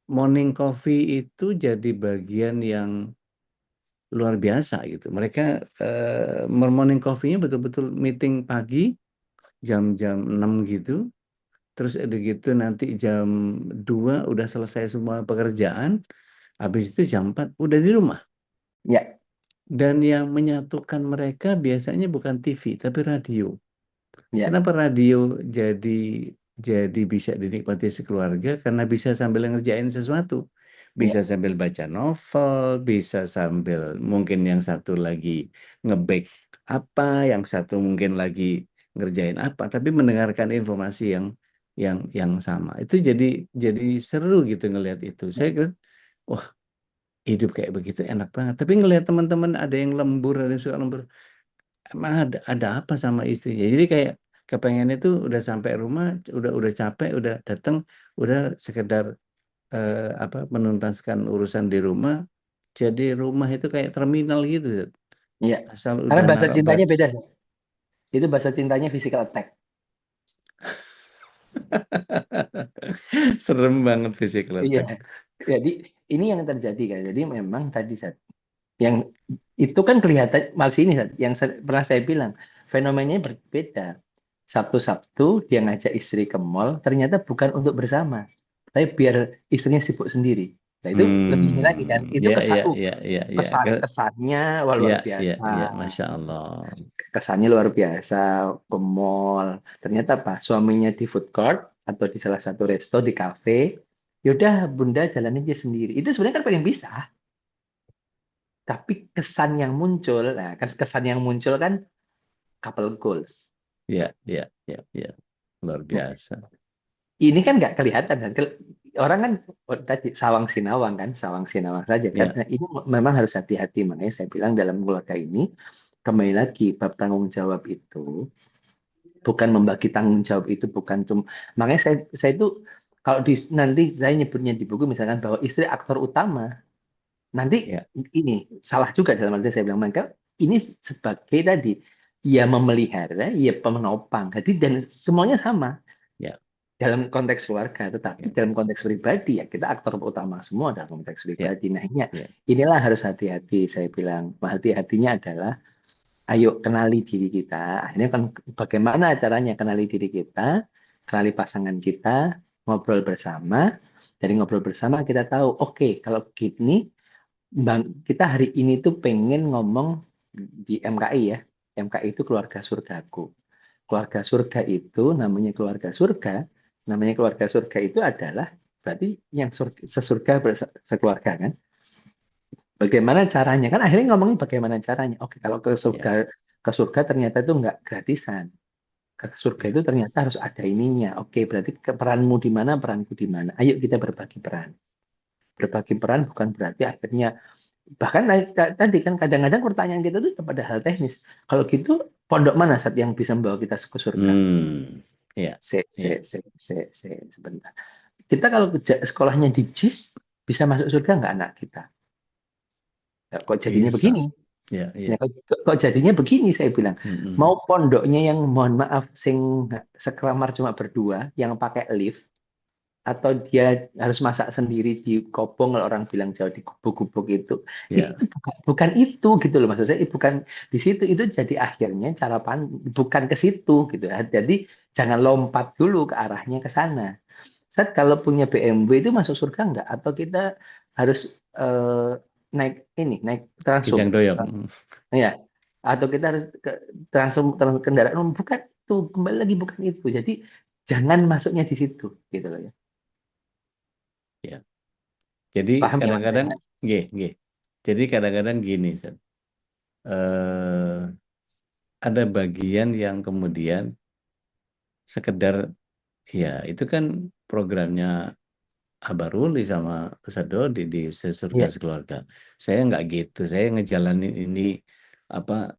morning coffee itu jadi bagian yang luar biasa gitu. Mereka morning coffee-nya betul-betul meeting pagi jam-jam 6 gitu. Terus ada gitu nanti jam 2 udah selesai semua pekerjaan. Habis itu jam 4 udah di rumah. Ya. Dan yang menyatukan mereka biasanya bukan TV, tapi radio. Ya. Kenapa radio jadi bisa dinikmati sekeluarga? Karena bisa sambil ngerjain sesuatu. Bisa Ya. sambil baca novel, bisa sambil mungkin yang satu lagi nge-bake apa, yang satu mungkin lagi ngerjain apa, tapi mendengarkan informasi yang sama. Itu jadi seru gitu ngelihat itu. Saya kira, wah, hidup kayak begitu enak banget. Tapi ngelihat teman-teman ada yang lembur, ada yang suka lembur, emang ada apa sama istrinya? Jadi kayak kepengen itu udah sampai rumah, udah capek, udah datang, udah sekedar apa menuntaskan urusan di rumah. Jadi rumah itu kayak terminal gitu, Zat. Iya. Asal Karena udah bahasa naruh cintanya beda sih. Itu bahasa cintanya physical attack. serem banget physical Iya. attack. Jadi ini yang terjadi kan. Jadi memang tadi yang itu kan kelihatan masih ini yang pernah saya bilang fenomenanya berbeda. Sabtu-Sabtu dia ngajak istri ke mall, ternyata bukan untuk bersama. tapi biar istrinya sibuk sendiri. Nah, itu lebih ini lagi kan. Itu Ya, ya, satu ya, ya, ya. kesannya wah, Ya, luar ya, biasa. ya, Masya Allah. Kesannya luar biasa ke mall. Ternyata apa? Suaminya di food court atau di salah satu resto di kafe. Yaudah, Bunda jalan aja sendiri. Itu sebenarnya kan pengen bisa, tapi kesan yang muncul, nah kan kesan yang muncul kan couple goals. Ya, ya, ya, ya. Luar biasa. Ini kan nggak kelihatan kan. Orang kan tadi sawang sinawang kan, sawang sinawang saja kan. Ya, Nah, ini memang harus hati-hati. Makanya saya bilang dalam keluarga ini kembali lagi bab tanggung jawab itu bukan membagi tanggung jawab itu bukan cuma. Makanya saya itu kalau nanti saya nyebutnya di buku misalkan bahwa istri aktor utama, nanti ya, ini salah juga dalam arti saya bilang maka ini sebagai tadi ya memelihara, ya pemenopang. Jadi dan semuanya sama ya, dalam konteks keluarga, tetapi ya, dalam konteks pribadi ya kita aktor utama semua dalam konteks ya, pribadi. Nah ini ya, inilah harus hati-hati. Saya bilang hati-hatinya adalah ayo kenali diri kita. Akhirnya kan bagaimana caranya kenali diri kita, kenali pasangan kita, ngobrol bersama. Dari ngobrol bersama kita tahu, oke, kalau gini, bang, kita hari ini tuh pengen ngomong di MKI ya. MKI itu keluarga surgaku. Keluarga surga itu namanya keluarga surga itu adalah berarti yang sesurga sekeluarga kan. Bagaimana caranya? Kan akhirnya ngomongin bagaimana caranya. Oke, kalau ya, ke surga ternyata itu nggak gratisan. Ke surga ya, itu ternyata harus ada ininya. Oke, berarti peranmu di mana, peranku di mana. Ayo kita berbagi peran. Berbagi peran bukan berarti akhirnya bahkan tadi kan kadang-kadang pertanyaan kita itu pada hal teknis. Kalau gitu pondok mana saat yang bisa membawa kita ke surga? ya, ya, Sebentar. Kita kalau sekolahnya di JIS bisa masuk surga nggak anak kita? Ya, kok jadinya bisa. begini? Ya, Ya, ya. kok jadinya begini saya bilang. Mm-mm. Mau pondoknya yang mohon maaf sing sekamar cuma berdua yang pakai lift atau dia harus masak sendiri di kobong kalau orang bilang jauh di gubuk-gubuk Ya, itu bukan itu gitu loh maksud saya bukan di situ itu jadi akhirnya cara bukan ke situ gitu ya. Jadi jangan lompat dulu ke arahnya ke sana. Saat kalau punya BMW itu masuk surga enggak atau kita harus naik kijang transum doyong. ya atau kita harus transum kendaraan umum bukan itu kembali lagi bukan itu jadi jangan masuknya di situ gitu loh ya Ya. Jadi paham ya Mas kadang-kadang, ya? nggih, nggih. Jadi kadang-kadang gini, Ustaz. Eh, ada bagian yang kemudian sekedar, ya itu kan programnya Abah Ruli sama Ustaz Dodi di Surga Iya. Sekeluarga. Saya nggak gitu. Saya ngejalanin ini apa